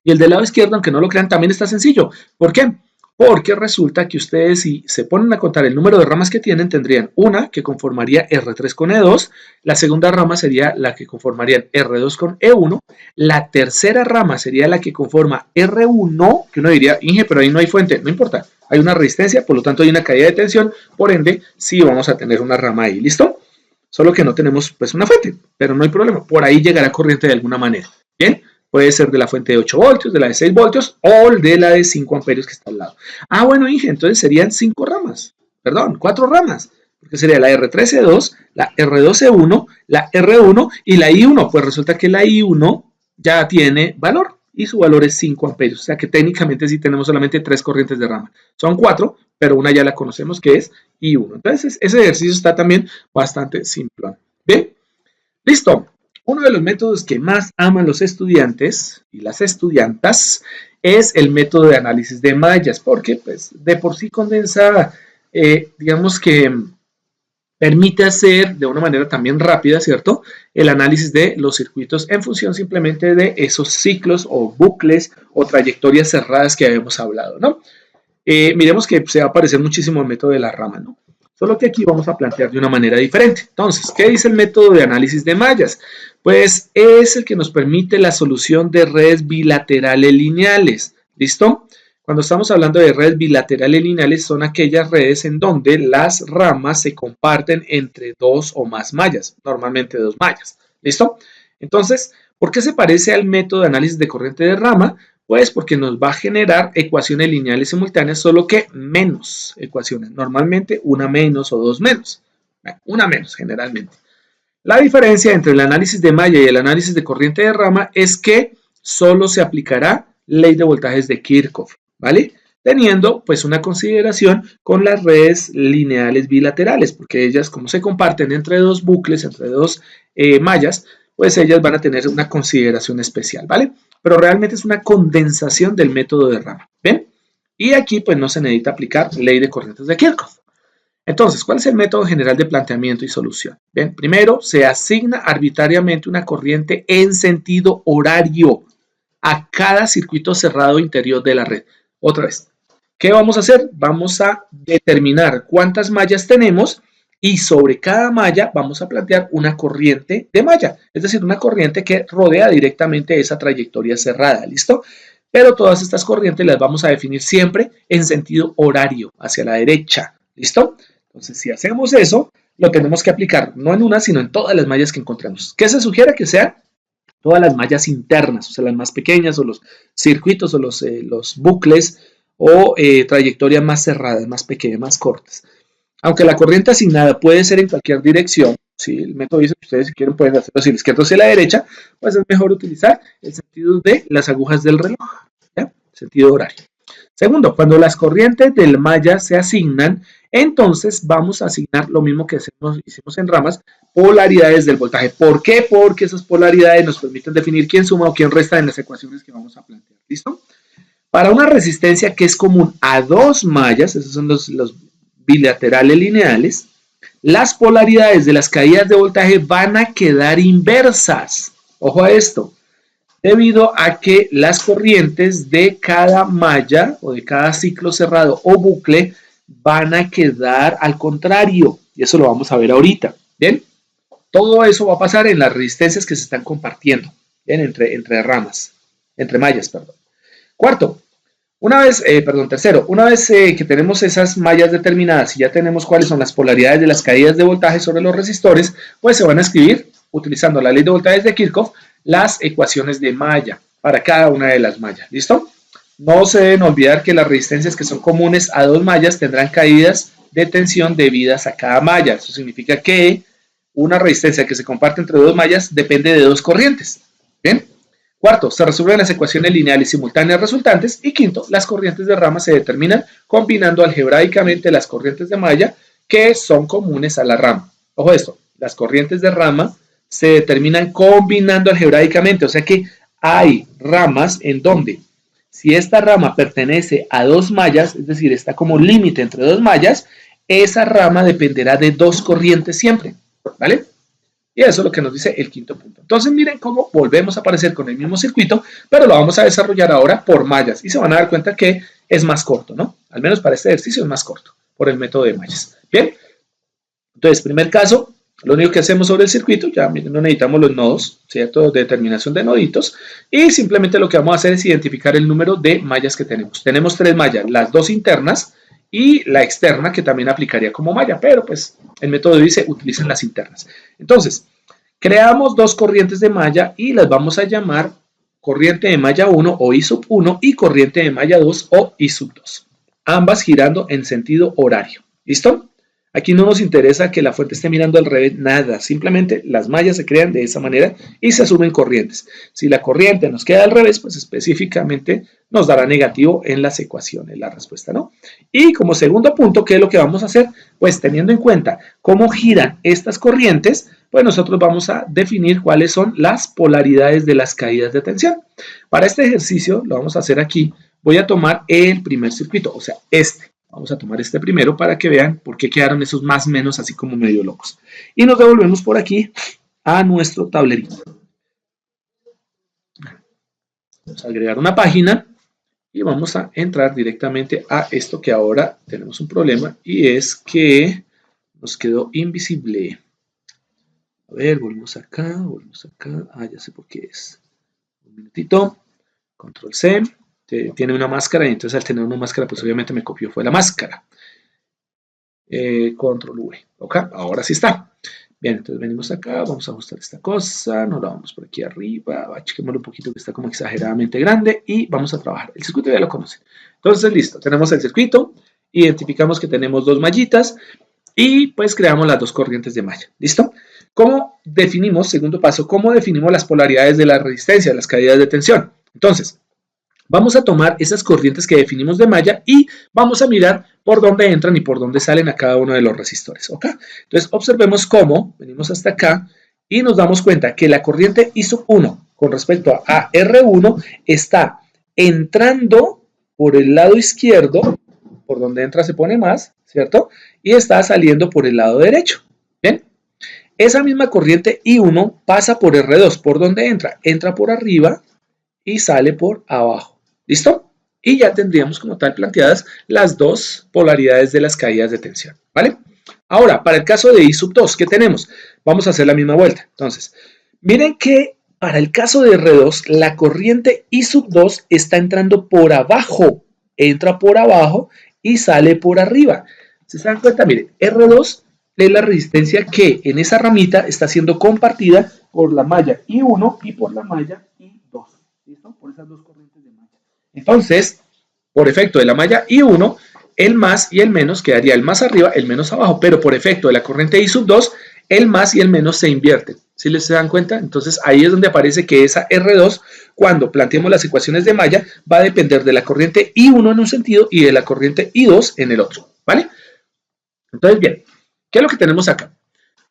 Y el del lado izquierdo, aunque no lo crean, también está sencillo. ¿Por qué? Porque resulta que ustedes, si se ponen a contar el número de ramas que tienen, tendrían una que conformaría R3 con E2, la segunda rama sería la que conformaría R2 con E1, la tercera rama sería la que conforma R1, que uno diría, Inge, pero ahí no hay fuente, no importa, hay una resistencia, por lo tanto hay una caída de tensión, por ende, sí vamos a tener una rama ahí, ¿listo? Solo que no tenemos pues una fuente, pero no hay problema, por ahí llegará corriente de alguna manera, ¿bien? Puede ser de la fuente de 8 voltios, de la de 6 voltios o de la de 5 amperios que está al lado. Ah, bueno, Inge, entonces serían 5 ramas, perdón, 4 ramas, porque sería la R3E2, la R2E1, la R1 y la I1. Pues resulta que la I1 ya tiene valor y su valor es 5 amperios. O sea que técnicamente sí tenemos solamente 3 corrientes de rama. Son 4, pero una ya la conocemos que es I1. Entonces ese ejercicio está también bastante simple. ¿Bien? Listo. Uno de los métodos que más aman los estudiantes y las estudiantas es el método de análisis de mallas, porque pues, de por sí condensa, digamos que permite hacer de una manera también rápida, ¿cierto?, el análisis de los circuitos en función simplemente de esos ciclos o bucles o trayectorias cerradas que habíamos hablado, ¿no? Miremos que se va a parecer muchísimo al método de la rama, ¿no? Solo que aquí vamos a plantear de una manera diferente. Entonces, ¿qué dice el método de análisis de mallas? Pues es el que nos permite la solución de redes bilaterales lineales. ¿Listo? Cuando estamos hablando de redes bilaterales lineales, son aquellas redes en donde las ramas se comparten entre dos o más mallas, normalmente dos mallas. ¿Listo? Entonces, ¿por qué se parece al método de análisis de corriente de rama? Pues porque nos va a generar ecuaciones lineales simultáneas, solo que menos ecuaciones. Normalmente una menos o dos menos. Una menos generalmente. La diferencia entre el análisis de malla y el análisis de corriente de rama es que solo se aplicará ley de voltajes de Kirchhoff, ¿vale? Teniendo pues una consideración con las redes lineales bilaterales, porque ellas como se comparten entre dos bucles, entre dos mallas, pues ellas van a tener una consideración especial, ¿vale? Pero realmente es una condensación del método de rama, ¿ven? Y aquí pues no se necesita aplicar ley de corrientes de Kirchhoff. Entonces, ¿cuál es el método general de planteamiento y solución? Bien, primero, se asigna arbitrariamente una corriente en sentido horario a cada circuito cerrado interior de la red. Otra vez, ¿qué vamos a hacer? Vamos a determinar cuántas mallas tenemos y sobre cada malla vamos a plantear una corriente de malla, es decir, una corriente que rodea directamente esa trayectoria cerrada, ¿listo? Pero todas estas corrientes las vamos a definir siempre en sentido horario, hacia la derecha, ¿listo? Entonces, si hacemos eso, lo tenemos que aplicar no en una, sino en todas las mallas que encontremos. ¿Qué se sugiere? Que sean todas las mallas internas, o sea, las más pequeñas, o los circuitos, o los bucles, o trayectorias más cerradas, más pequeñas, más cortas. Aunque la corriente asignada puede ser en cualquier dirección, ¿sí? El método dice que ustedes si quieren pueden hacerlo hacia la izquierda o hacia la derecha, pues es mejor utilizar el sentido de las agujas del reloj, ¿ya? Sentido horario. Segundo, cuando las corrientes del malla se asignan, entonces vamos a asignar lo mismo que hicimos en ramas, polaridades del voltaje. ¿Por qué? Porque esas polaridades nos permiten definir quién suma o quién resta en las ecuaciones que vamos a plantear. ¿Listo? Para una resistencia que es común a dos mallas, esos son los bilaterales lineales, las polaridades de las caídas de voltaje van a quedar inversas. Ojo a esto. Debido a que las corrientes de cada malla o de cada ciclo cerrado o bucle van a quedar al contrario. Y eso lo vamos a ver ahorita. ¿Bien? Todo eso va a pasar en las resistencias que se están compartiendo. ¿Bien? Entre ramas. Entre mallas, perdón. Cuarto. Tercero, una vez que tenemos esas mallas determinadas y ya tenemos cuáles son las polaridades de las caídas de voltaje sobre los resistores, pues se van a escribir, utilizando la ley de voltajes de Kirchhoff, las ecuaciones de malla para cada una de las mallas. ¿Listo? No se deben olvidar que las resistencias que son comunes a dos mallas tendrán caídas de tensión debidas a cada malla. Eso significa que una resistencia que se comparte entre dos mallas depende de dos corrientes. ¿Bien? Cuarto, se resuelven las ecuaciones lineales simultáneas resultantes. Y quinto, las corrientes de rama se determinan combinando algebraicamente las corrientes de malla que son comunes a la rama. Ojo esto, las corrientes de rama se determinan combinando algebraicamente, o sea que hay ramas en donde si esta rama pertenece a dos mallas, es decir, está como límite entre dos mallas, esa rama dependerá de dos corrientes siempre, ¿vale? Y eso es lo que nos dice el quinto punto. Entonces miren cómo volvemos a aparecer con el mismo circuito, pero lo vamos a desarrollar ahora por mallas y se van a dar cuenta que es más corto, ¿no? Al menos para este ejercicio es más corto por el método de mallas. Bien, entonces primer caso, lo único que hacemos sobre el circuito, ya miren, no necesitamos los nodos, ¿cierto? De determinación de noditos, y simplemente lo que vamos a hacer es identificar el número de mallas que tenemos. Tenemos tres mallas, las dos internas y la externa, que también aplicaría como malla, pero pues el método dice utilicen las internas. Entonces, creamos dos corrientes de malla y las vamos a llamar corriente de malla 1 o I sub 1 y corriente de malla 2 o I sub 2, ambas girando en sentido horario. ¿Listo? Aquí no nos interesa que la fuente esté mirando al revés, nada, simplemente las mallas se crean de esa manera y se asumen corrientes. Si la corriente nos queda al revés, pues específicamente nos dará negativo en las ecuaciones, la respuesta, ¿no? Y como segundo punto, ¿qué es lo que vamos a hacer? Pues teniendo en cuenta cómo giran estas corrientes, pues nosotros vamos a definir cuáles son las polaridades de las caídas de tensión. Para este ejercicio, lo vamos a hacer aquí, voy a tomar el primer circuito, o sea, este. Vamos a tomar este primero para que vean por qué quedaron esos más menos así como medio locos. Y nos devolvemos por aquí a nuestro tablerito. Vamos a agregar una página y vamos a entrar directamente a esto que ahora tenemos un problema y es que nos quedó invisible. A ver, volvemos acá. Ah, ya sé por qué es. Un minutito. Control C. Tiene una máscara y entonces al tener una máscara pues obviamente me copió fue la máscara. Control V. Ok, ahora sí está. Bien, entonces venimos acá, vamos a ajustar esta cosa, nos la vamos por aquí arriba, achiquémoslo un poquito que está como exageradamente grande y vamos a trabajar. El circuito ya lo conocen. Entonces, listo, tenemos el circuito, identificamos que tenemos dos mallitas y pues creamos las dos corrientes de malla. ¿Listo? ¿Cómo definimos, segundo paso, cómo definimos las polaridades de la resistencia, las caídas de tensión? Entonces, vamos a tomar esas corrientes que definimos de malla y vamos a mirar por dónde entran y por dónde salen a cada uno de los resistores. ¿Ok? Entonces observemos cómo venimos hasta acá y nos damos cuenta que la corriente I sub 1 con respecto a R1 está entrando por el lado izquierdo, por donde entra se pone más, ¿cierto? Y está saliendo por el lado derecho. ¿Bien? Esa misma corriente I1 pasa por R2. ¿Por dónde entra? Entra por arriba y sale por abajo. ¿Listo? Y ya tendríamos como tal planteadas las dos polaridades de las caídas de tensión, ¿vale? Ahora, para el caso de I sub 2, ¿qué tenemos? Vamos a hacer la misma vuelta. Entonces, miren que para el caso de R2, la corriente I sub 2 está entrando por abajo, entra por abajo y sale por arriba. ¿Se dan cuenta? Miren, R2 es la resistencia que en esa ramita está siendo compartida por la malla I1 y por la malla I2. ¿Listo? Por esas dos corrientes de malla. Entonces, por efecto de la malla I1, el más y el menos quedaría el más arriba, el menos abajo, pero por efecto de la corriente I sub 2, el más y el menos se invierten. ¿Sí les se dan cuenta? Entonces ahí es donde aparece que esa R2, cuando planteemos las ecuaciones de malla, va a depender de la corriente I1 en un sentido y de la corriente I2 en el otro, ¿vale? Entonces, bien, ¿qué es lo que tenemos acá?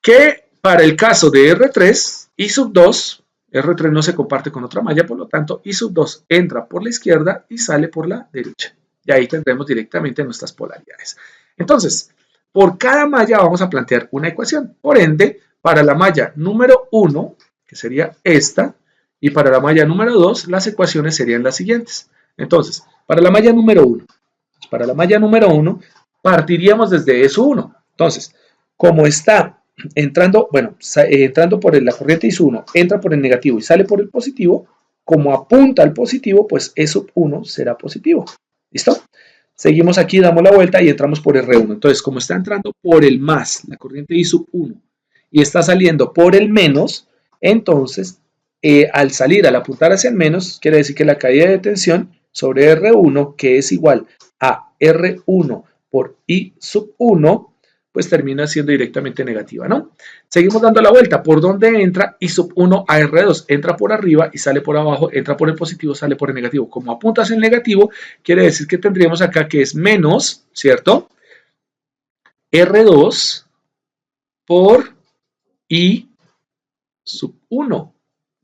Que para el caso de R3, I sub 2, R3 no se comparte con otra malla, por lo tanto, I sub 2 entra por la izquierda y sale por la derecha. Y ahí tendremos directamente nuestras polaridades. Entonces, por cada malla vamos a plantear una ecuación. Por ende, para la malla número 1, que sería esta, y para la malla número 2, las ecuaciones serían las siguientes. Entonces, para la malla número 1, partiríamos desde eso 1. Entonces, como está entrando, bueno, entrando por la corriente I sub 1, entra por el negativo y sale por el positivo, como apunta al positivo, pues E sub 1 será positivo. ¿Listo? Seguimos aquí, damos la vuelta y entramos por R1. Entonces, como está entrando por el más, la corriente I sub 1, y está saliendo por el menos, entonces, al salir, al apuntar hacia el menos, quiere decir que la caída de tensión sobre R1, que es igual a R1 por I sub 1, pues termina siendo directamente negativa, ¿no? Seguimos dando la vuelta. ¿Por dónde entra I sub 1 a R2? Entra por arriba y sale por abajo, entra por el positivo, sale por el negativo. Como apuntas el negativo, quiere decir que tendríamos acá que es menos, ¿cierto? R2 por I sub 1.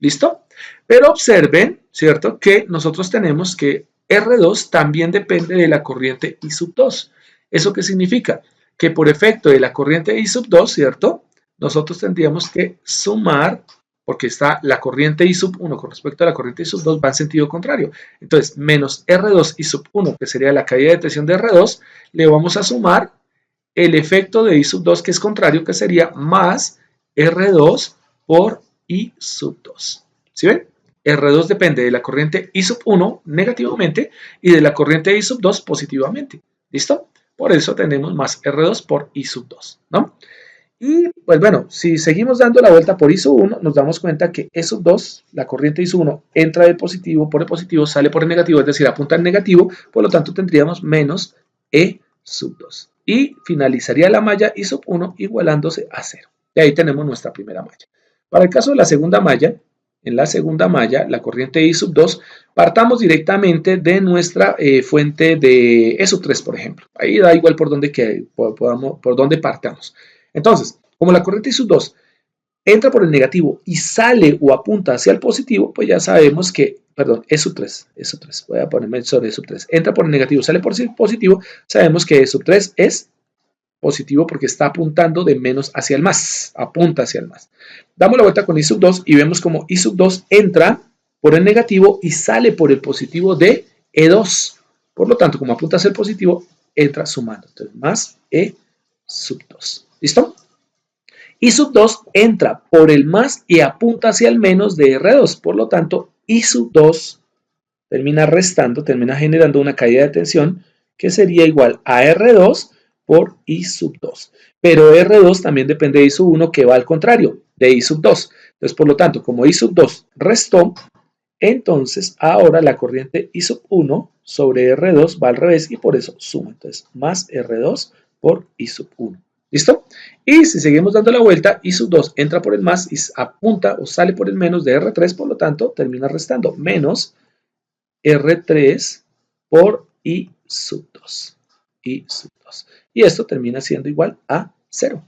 ¿Listo? Pero observen, ¿cierto? Que nosotros tenemos que R2 también depende de la corriente I sub 2. ¿Eso qué significa? Que por efecto de la corriente I sub 2, ¿cierto? Nosotros tendríamos que sumar, porque está la corriente I sub 1 con respecto a la corriente I sub 2 va en sentido contrario. Entonces, menos R2 I sub 1, que sería la caída de tensión de R2, le vamos a sumar el efecto de I sub 2, que es contrario, que sería más R2 por I sub 2. ¿Sí ven? R2 depende de la corriente I sub 1 negativamente y de la corriente I sub 2 positivamente. ¿Listo? Por eso tenemos más R2 por I sub 2, ¿no? Y pues bueno, si seguimos dando la vuelta por I sub 1, nos damos cuenta que E sub 2, la corriente I sub 1, entra del positivo por el positivo, sale por el negativo, es decir, apunta al negativo, por lo tanto tendríamos menos E sub 2. Y finalizaría la malla I sub 1 igualándose a 0. Y ahí tenemos nuestra primera malla. Para el caso de la segunda malla, en la segunda malla, la corriente I sub 2, partamos directamente de nuestra fuente de E sub 3, por ejemplo. Ahí da igual por dónde partamos. Entonces, como la corriente I sub 2 entra por el negativo y sale o apunta hacia el positivo, pues ya sabemos que perdón, E sub 3, E sub 3, voy a ponerme sobre E sub 3, entra por el negativo, sale por el positivo, sabemos que E sub 3 es positivo porque está apuntando de menos hacia el más, apunta hacia el más. Damos la vuelta con I sub 2 y vemos como I sub 2 entra por el negativo y sale por el positivo de E2. Por lo tanto, como apunta hacia el positivo, entra sumando. Entonces, más E sub 2. ¿Listo? I sub 2 entra por el más y apunta hacia el menos de R2. Por lo tanto, I sub 2 termina restando, termina generando una caída de tensión que sería igual a R2 por I sub 2. Pero R2 también depende de I sub 1 que va al contrario, de I sub 2. Entonces, por lo tanto, como I sub 2 restó, entonces ahora la corriente I sub 1 sobre R2 va al revés y por eso suma. Entonces, más R2 por I sub 1. ¿Listo? Y si seguimos dando la vuelta, I sub 2 entra por el más y apunta o sale por el menos de R3, por lo tanto, termina restando menos R3 por I sub 2. I sub 2. Y esto termina siendo igual a 0.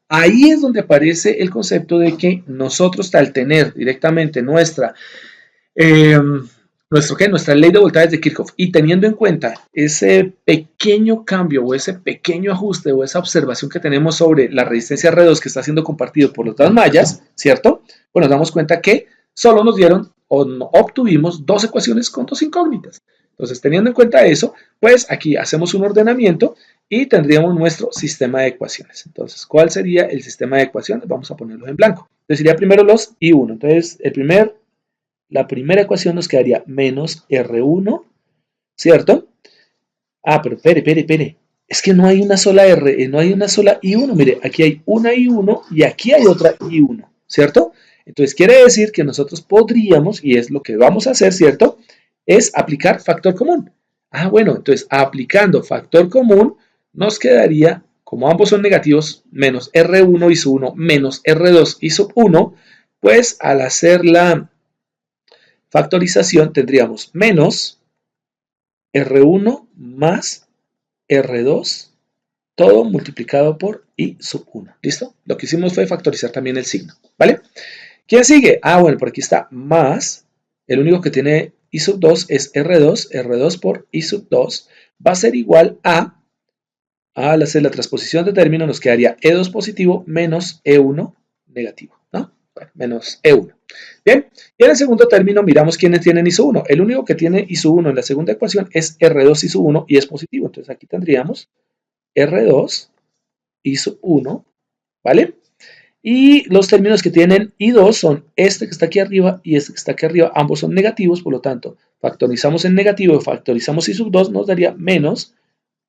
Ahí es donde aparece el concepto de que nosotros, al tener directamente nuestra ley de voltajes de Kirchhoff y teniendo en cuenta ese pequeño cambio o ese pequeño ajuste o esa observación que tenemos sobre la resistencia R2 que está siendo compartido por las dos mallas, ¿cierto? Pues nos damos cuenta que solo nos dieron o obtuvimos dos ecuaciones con dos incógnitas. Entonces, teniendo en cuenta eso, pues aquí hacemos un ordenamiento y tendríamos nuestro sistema de ecuaciones. Entonces, ¿cuál sería el sistema de ecuaciones? Vamos a ponerlos en blanco. Entonces, sería primero los I1. Entonces, la primera ecuación nos quedaría menos R1, ¿cierto? Ah, pero espere. Es que no hay una sola R, no hay una sola I1. Mire, aquí hay una I1 y aquí hay otra I1, ¿cierto? Entonces quiere decir que nosotros podríamos, y es lo que vamos a hacer, ¿cierto? Es aplicar factor común. Ah, bueno, entonces aplicando factor común nos quedaría, como ambos son negativos, menos R1 y sub 1 menos R2 y sub 1, pues al hacer la factorización tendríamos menos R1 más R2, todo multiplicado por I sub 1. ¿Listo? Lo que hicimos fue factorizar también el signo, ¿vale? ¿Quién sigue? Ah, bueno, por aquí está más. El único que tiene I sub 2 es R2. R2 por I sub 2 va a ser igual a, al hacer la transposición de término, nos quedaría E2 positivo menos E1 negativo, ¿no? Bueno, menos E1. Bien, y en el segundo término miramos quiénes tienen I sub 1. El único que tiene I sub 1 en la segunda ecuación es R2 I sub 1 y es positivo. Entonces aquí tendríamos R2 I sub 1, ¿vale? Y los términos que tienen I2 son este que está aquí arriba y este que está aquí arriba. Ambos son negativos, por lo tanto, factorizamos en negativo y factorizamos I sub 2, nos daría menos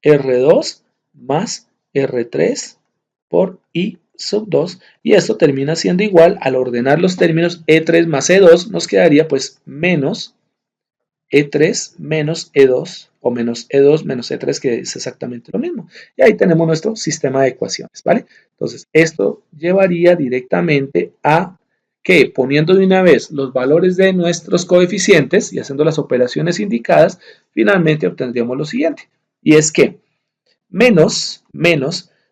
R2 más R3 por I sub 2. Y esto termina siendo igual, al ordenar los términos E3 más E2, nos quedaría pues menos E3 menos E2 o menos E2 menos E3, que es exactamente lo mismo. Y ahí tenemos nuestro sistema de ecuaciones, ¿vale? Entonces, esto llevaría directamente a que, poniendo de una vez los valores de nuestros coeficientes y haciendo las operaciones indicadas, finalmente obtendríamos lo siguiente. Y es que menos,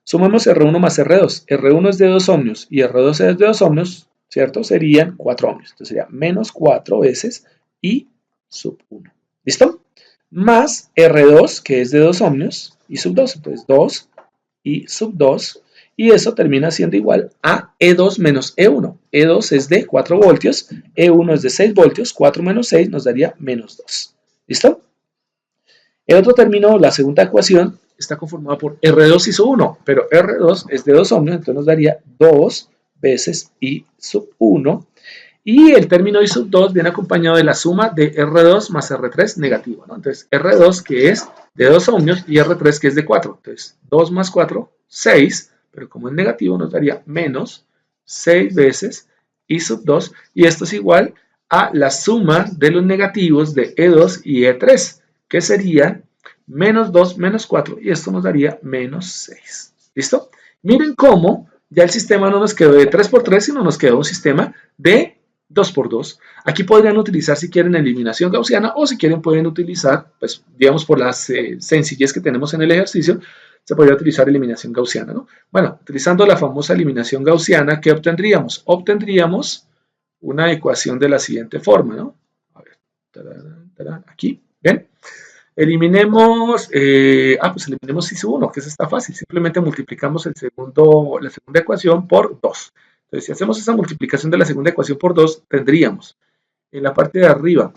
sumemos R1 más R2. R1 es de 2 ohmios y R2 es de 2 ohmios, ¿cierto? Serían 4 ohmios. Entonces sería menos 4 veces I sub 1. ¿Listo? Más R2, que es de 2 ohmios, I sub 2. Entonces 2 I sub 2. Y eso termina siendo igual a E2 menos E1. E2 es de 4 voltios, E1 es de 6 voltios, 4 menos 6 nos daría menos 2. ¿Listo? El otro término, la segunda ecuación, está conformada por R2 I sub 1, pero R2 es de 2 ohmios, entonces nos daría 2 veces I sub 1. Y el término I sub 2 viene acompañado de la suma de R2 más R3 negativo, ¿no? Entonces, R2 que es de 2 ohmios y R3 que es de 4. Entonces, 2 más 4, 6, pero como es negativo nos daría menos 6 veces I sub 2. Y esto es igual a la suma de los negativos de E2 y E3, que sería menos 2 menos 4. Y esto nos daría menos 6. ¿Listo? Miren cómo ya el sistema no nos quedó de 3 por 3, sino nos quedó un sistema de 2 por 2. Aquí podrían utilizar si quieren eliminación gaussiana o si quieren pueden utilizar, pues digamos por las sencillez que tenemos en el ejercicio, se podría utilizar eliminación gaussiana, ¿no? Bueno, utilizando la famosa eliminación gaussiana, ¿qué obtendríamos? Obtendríamos una ecuación de la siguiente forma, ¿no? A ver, aquí, ¿ven? Eliminemos, pues eliminemos I sub 1, que eso está fácil. Simplemente multiplicamos la segunda ecuación por 2. Entonces, si hacemos esa multiplicación de la segunda ecuación por 2, tendríamos en la parte de arriba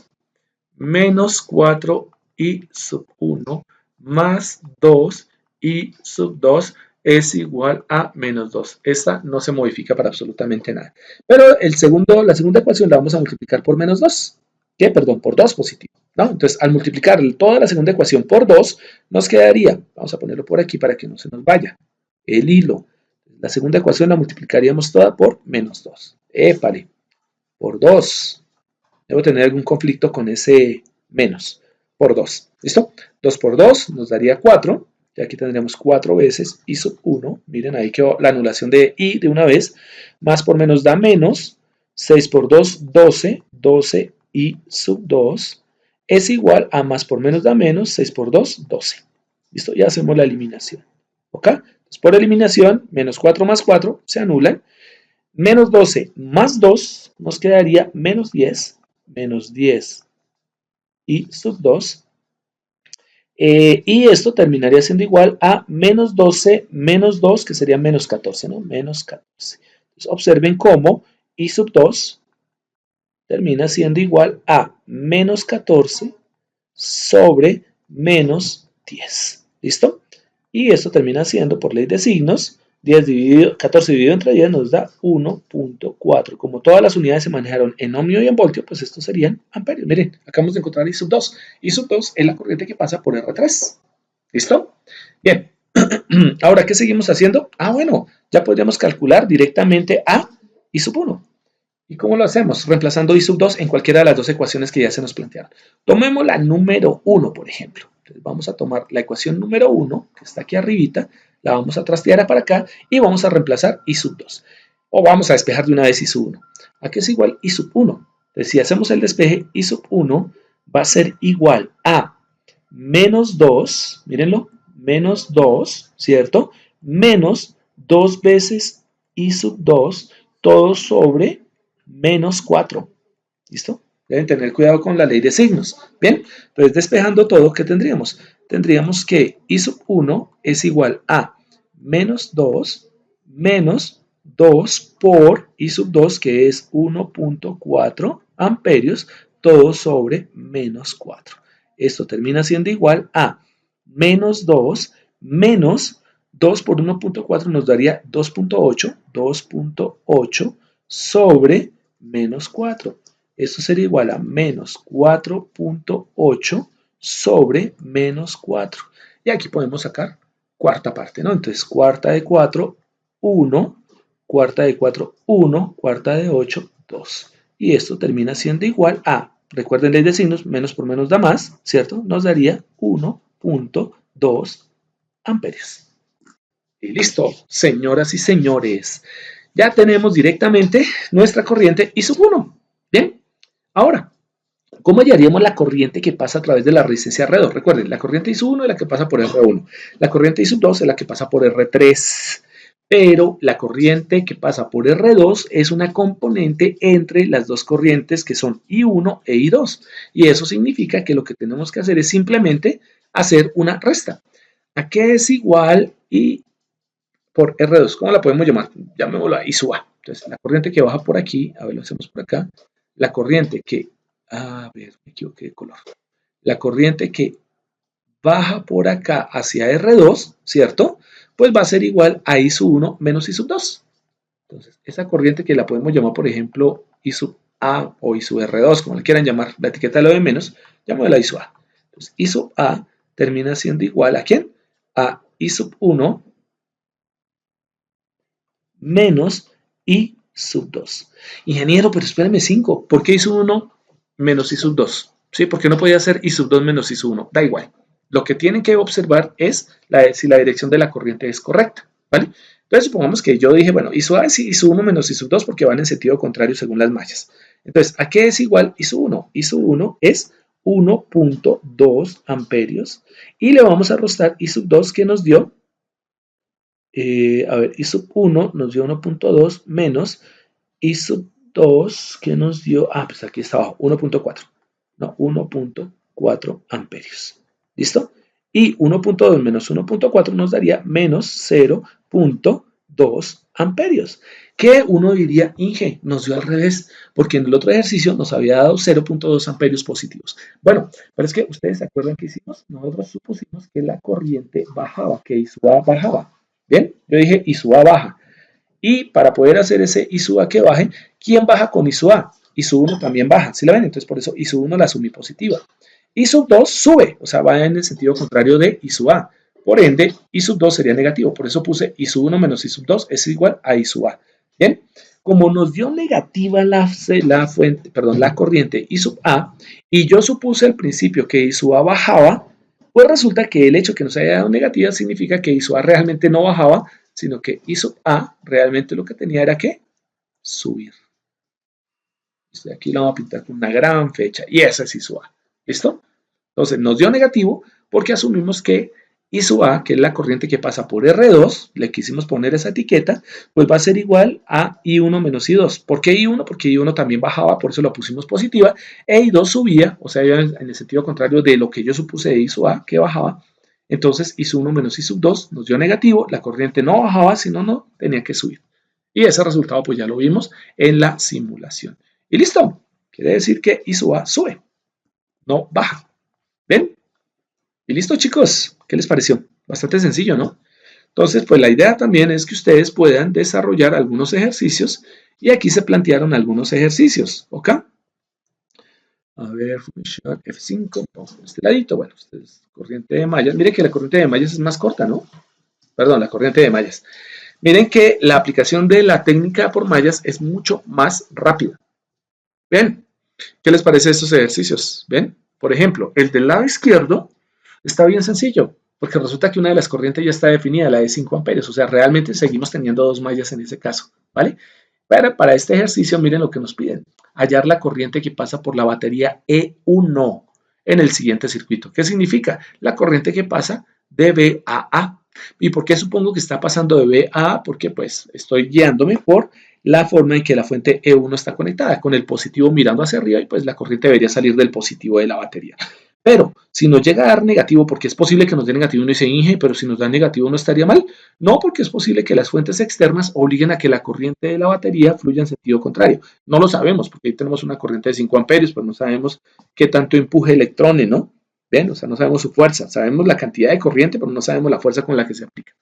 menos 4i sub 1 más 2i sub 2 es igual a menos 2. Esta no se modifica para absolutamente nada. Pero la segunda ecuación la vamos a multiplicar por menos 2. ¿Qué? Perdón, por 2 positivo, ¿no? Entonces, al multiplicar toda la segunda ecuación por 2, nos quedaría, vamos a ponerlo por aquí para que no se nos vaya, el hilo. La segunda ecuación la multiplicaríamos toda por menos 2. Épale, por 2. Debo tener algún conflicto con ese menos. Por 2. ¿Listo? 2 por 2 nos daría 4. Y aquí tendríamos 4 veces i sub 1. Miren, ahí quedó la anulación de i de una vez. Más por menos da menos. 6 por 2, 12. 12 i sub 2 es igual a más por menos da menos. 6 por 2, 12. ¿Listo? Ya hacemos la eliminación. ¿Ok? Entonces, por eliminación, menos 4 más 4 se anulan. Menos 12 más 2 nos quedaría menos 10. Menos 10 i sub 2. Y esto terminaría siendo igual a menos 12 menos 2, que sería menos 14, ¿no? Menos 14. Entonces, observen cómo i sub 2 termina siendo igual a menos 14 sobre menos 10. ¿Listo? Y esto termina siendo, por ley de signos, 14 dividido entre 10 nos da 1.4. Como todas las unidades se manejaron en ohmio y en voltio, pues estos serían amperios. Miren, acabamos de encontrar I sub 2. I sub 2 es la corriente que pasa por R3. ¿Listo? Bien. Ahora, ¿qué seguimos haciendo? Bueno, ya podríamos calcular directamente a I sub 1. ¿Y cómo lo hacemos? Reemplazando i sub 2 en cualquiera de las dos ecuaciones que ya se nos plantearon. Tomemos la número 1, por ejemplo. Entonces vamos a tomar la ecuación número 1, que está aquí arribita, la vamos a trastear para acá y vamos a reemplazar i sub 2. O vamos a despejar de una vez i sub 1. Aquí es igual i sub 1. Entonces si hacemos el despeje, i sub 1 va a ser igual a menos 2, mírenlo, menos 2, ¿cierto? Menos 2 veces i sub 2, todo sobre menos 4. ¿Listo? Deben tener cuidado con la ley de signos. Bien, entonces despejando todo, ¿qué tendríamos? Tendríamos que i sub 1 es igual a menos 2 menos 2 por i sub 2, que es 1.4 amperios, todo sobre menos 4. Esto termina siendo igual a menos 2 menos 2 por 1.4 nos daría 2.8, 2.8 sobre menos 4. Esto sería igual a menos 4.8 sobre menos 4. Y aquí podemos sacar cuarta parte, ¿no? Entonces, cuarta de 4, 1, cuarta de 4, 1, cuarta de 8, 2. Y esto termina siendo igual a, recuerden ley de signos, menos por menos da más, ¿cierto? Nos daría 1.2 amperios. Y listo, señoras y señores. Ya tenemos directamente nuestra corriente I sub 1. Bien, ahora, ¿cómo hallaríamos la corriente que pasa a través de la resistencia R2? Recuerden, la corriente I sub 1 es la que pasa por R1. La corriente I sub 2 es la que pasa por R3. Pero la corriente que pasa por R2 es una componente entre las dos corrientes que son I1 e I2. Y eso significa que lo que tenemos que hacer es simplemente hacer una resta. ¿A qué es igual I por R2? ¿Cómo la podemos llamar? Llamémosla I sub A. Entonces, la corriente que baja por aquí, a ver, lo hacemos por acá. La corriente que, a ver, me equivoqué de color. La corriente que baja por acá hacia R2, ¿cierto? Pues va a ser igual a I sub 1 menos I sub 2. Entonces, esa corriente que la podemos llamar, por ejemplo, I sub A o I sub R2, como le quieran llamar, la etiqueta lo de menos, llamémosla I sub A. Entonces, I sub A termina siendo igual ¿a quién? A I sub 1 menos I sub 2. Ingeniero, pero espérame 5. ¿Por qué I sub 1 menos I sub 2? ¿Sí? ¿Por qué no podía ser I sub 2 menos I sub 1? Da igual. Lo que tienen que observar es si la dirección de la corriente es correcta. ¿Vale? Entonces supongamos que yo dije, bueno, I sub A es I sub 1 menos I sub 2 porque van en sentido contrario según las mallas. Entonces, ¿a qué es igual I sub 1? I sub 1 es 1.2 amperios y le vamos a restar I sub 2 que nos dio a ver, I sub 1 nos dio 1.2 menos I sub 2 que nos dio, pues aquí está abajo, 1.4. No, 1.4 amperios. ¿Listo? Y 1.2 menos 1.4 nos daría menos 0.2 amperios. Que uno diría, Inge, nos dio al revés, porque en el otro ejercicio nos había dado 0.2 amperios positivos. Bueno, pero es que ustedes se acuerdan que hicimos, nosotros supusimos que la corriente bajaba, que I sub A bajaba. Bien, yo dije I sub A baja. Y para poder hacer ese I sub A que baje, ¿quién baja con I sub A? I sub 1 también baja, ¿sí la ven? Entonces por eso I sub 1 la asumí positiva. I sub 2 sube, o sea, va en el sentido contrario de I sub A. Por ende, I sub 2 sería negativo, por eso puse I sub 1 menos I sub 2 es igual a I sub A. Bien, como nos dio negativa la corriente I sub A, y yo supuse al principio que I sub A bajaba, pues resulta que el hecho que nos haya dado negativa significa que I sub A realmente no bajaba, sino que I sub A realmente lo que tenía era que subir. Aquí lo vamos a pintar con una gran fecha, y esa es I sub A. ¿Listo? Entonces nos dio negativo porque asumimos que I sub A, que es la corriente que pasa por R2, le quisimos poner esa etiqueta, pues va a ser igual a I1 menos I2. ¿Por qué I1? Porque I1 también bajaba, por eso lo pusimos positiva, e I2 subía, o sea, en el sentido contrario de lo que yo supuse de I sub A, que bajaba. Entonces I sub 1 menos I sub 2 nos dio negativo, la corriente no bajaba, sino no tenía que subir. Y ese resultado pues ya lo vimos en la simulación. Y listo, quiere decir que I sub A sube, no baja. ¿Ven? Y listo, chicos. ¿Qué les pareció? Bastante sencillo, ¿no? Entonces, pues la idea también es que ustedes puedan desarrollar algunos ejercicios y aquí se plantearon algunos ejercicios, ¿ok? A ver, F5, vamos por este ladito. Bueno, este es corriente de mallas. Miren que la corriente de mallas es más corta, ¿no? Perdón, la corriente de mallas. Miren que la aplicación de la técnica por mallas es mucho más rápida. ¿Ven? ¿Qué les parece estos ejercicios? ¿Ven? Por ejemplo, el del lado izquierdo está bien sencillo, porque resulta que una de las corrientes ya está definida, la de 5 amperios, o sea, realmente seguimos teniendo dos mallas en ese caso, ¿vale? Pero para este ejercicio, miren lo que nos piden, hallar la corriente que pasa por la batería E1 en el siguiente circuito. ¿Qué significa? La corriente que pasa de B a A. ¿Y por qué supongo que está pasando de B a A? Porque pues estoy guiándome por la forma en que la fuente E1 está conectada, con el positivo mirando hacia arriba y pues la corriente debería salir del positivo de la batería. Pero si nos llega a dar negativo, porque es posible que nos dé negativo, uno dice, Inge, pero si nos da negativo no estaría mal. No, porque es posible que las fuentes externas obliguen a que la corriente de la batería fluya en sentido contrario. No lo sabemos, porque ahí tenemos una corriente de 5 amperios, pero no sabemos qué tanto empuje electrones, ¿no? ¿Ven? O sea, no sabemos su fuerza. Sabemos la cantidad de corriente, pero no sabemos la fuerza con la que se aplica.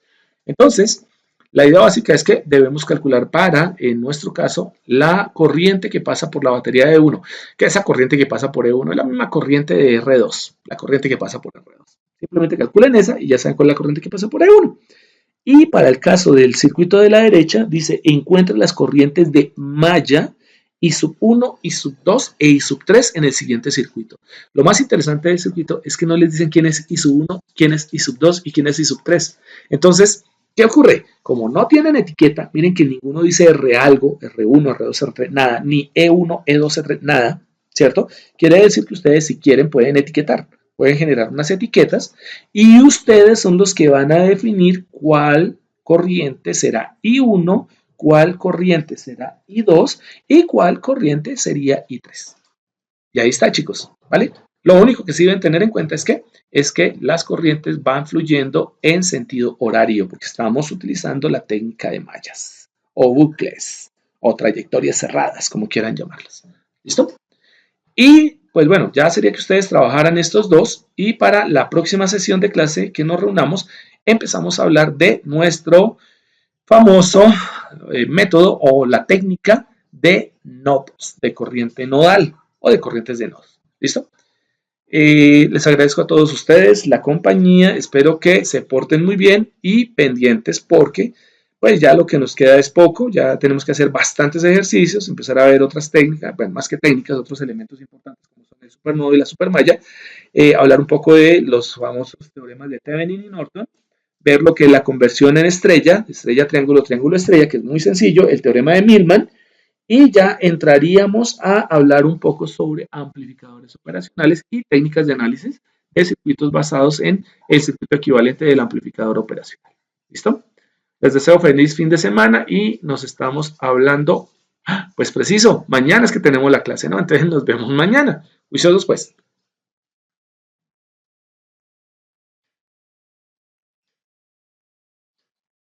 Entonces, la idea básica es que debemos calcular para, en nuestro caso, la corriente que pasa por la batería de E1. Que esa corriente que pasa por E1 es la misma corriente de R2, la corriente que pasa por R2. Simplemente calculen esa y ya saben cuál es la corriente que pasa por E1. Y para el caso del circuito de la derecha, dice, encuentra las corrientes de malla I sub 1, I sub 2 e I sub 3 en el siguiente circuito. Lo más interesante del circuito es que no les dicen quién es I sub 1, quién es I sub 2 y quién es I sub 3. Entonces, ¿qué ocurre? Como no tienen etiqueta, miren que ninguno dice R algo, R1, R2, R3, nada, ni E1, E2, R3, nada, ¿cierto? Quiere decir que ustedes, si quieren, pueden etiquetar, pueden generar unas etiquetas y ustedes son los que van a definir cuál corriente será I1, cuál corriente será I2 y cuál corriente sería I3. Y ahí está, chicos, ¿vale? Lo único que sí deben tener en cuenta es que las corrientes van fluyendo en sentido horario, porque estamos utilizando la técnica de mallas, o bucles, o trayectorias cerradas, como quieran llamarlas. ¿Listo? Y pues bueno, ya sería que ustedes trabajaran estos dos, y para la próxima sesión de clase que nos reunamos, empezamos a hablar de nuestro famoso método o la técnica de nodos, de corriente nodal o de corrientes de nodos. ¿Listo? Les agradezco a todos ustedes la compañía, espero que se porten muy bien y pendientes porque pues ya lo que nos queda es poco, ya tenemos que hacer bastantes ejercicios, empezar a ver otras técnicas, bueno, más que técnicas, otros elementos importantes como son el supernodo y la supermalla, hablar un poco de los famosos teoremas de Thevenin y Norton, ver lo que es la conversión en estrella, estrella, triángulo, triángulo, estrella, que es muy sencillo, el teorema de Millman, y ya entraríamos a hablar un poco sobre amplificadores operacionales y técnicas de análisis de circuitos basados en el circuito equivalente del amplificador operacional. ¿Listo? Les deseo feliz fin de semana y nos estamos hablando, pues preciso, mañana es que tenemos la clase, ¿no? Entonces nos vemos mañana. Juiciosos pues.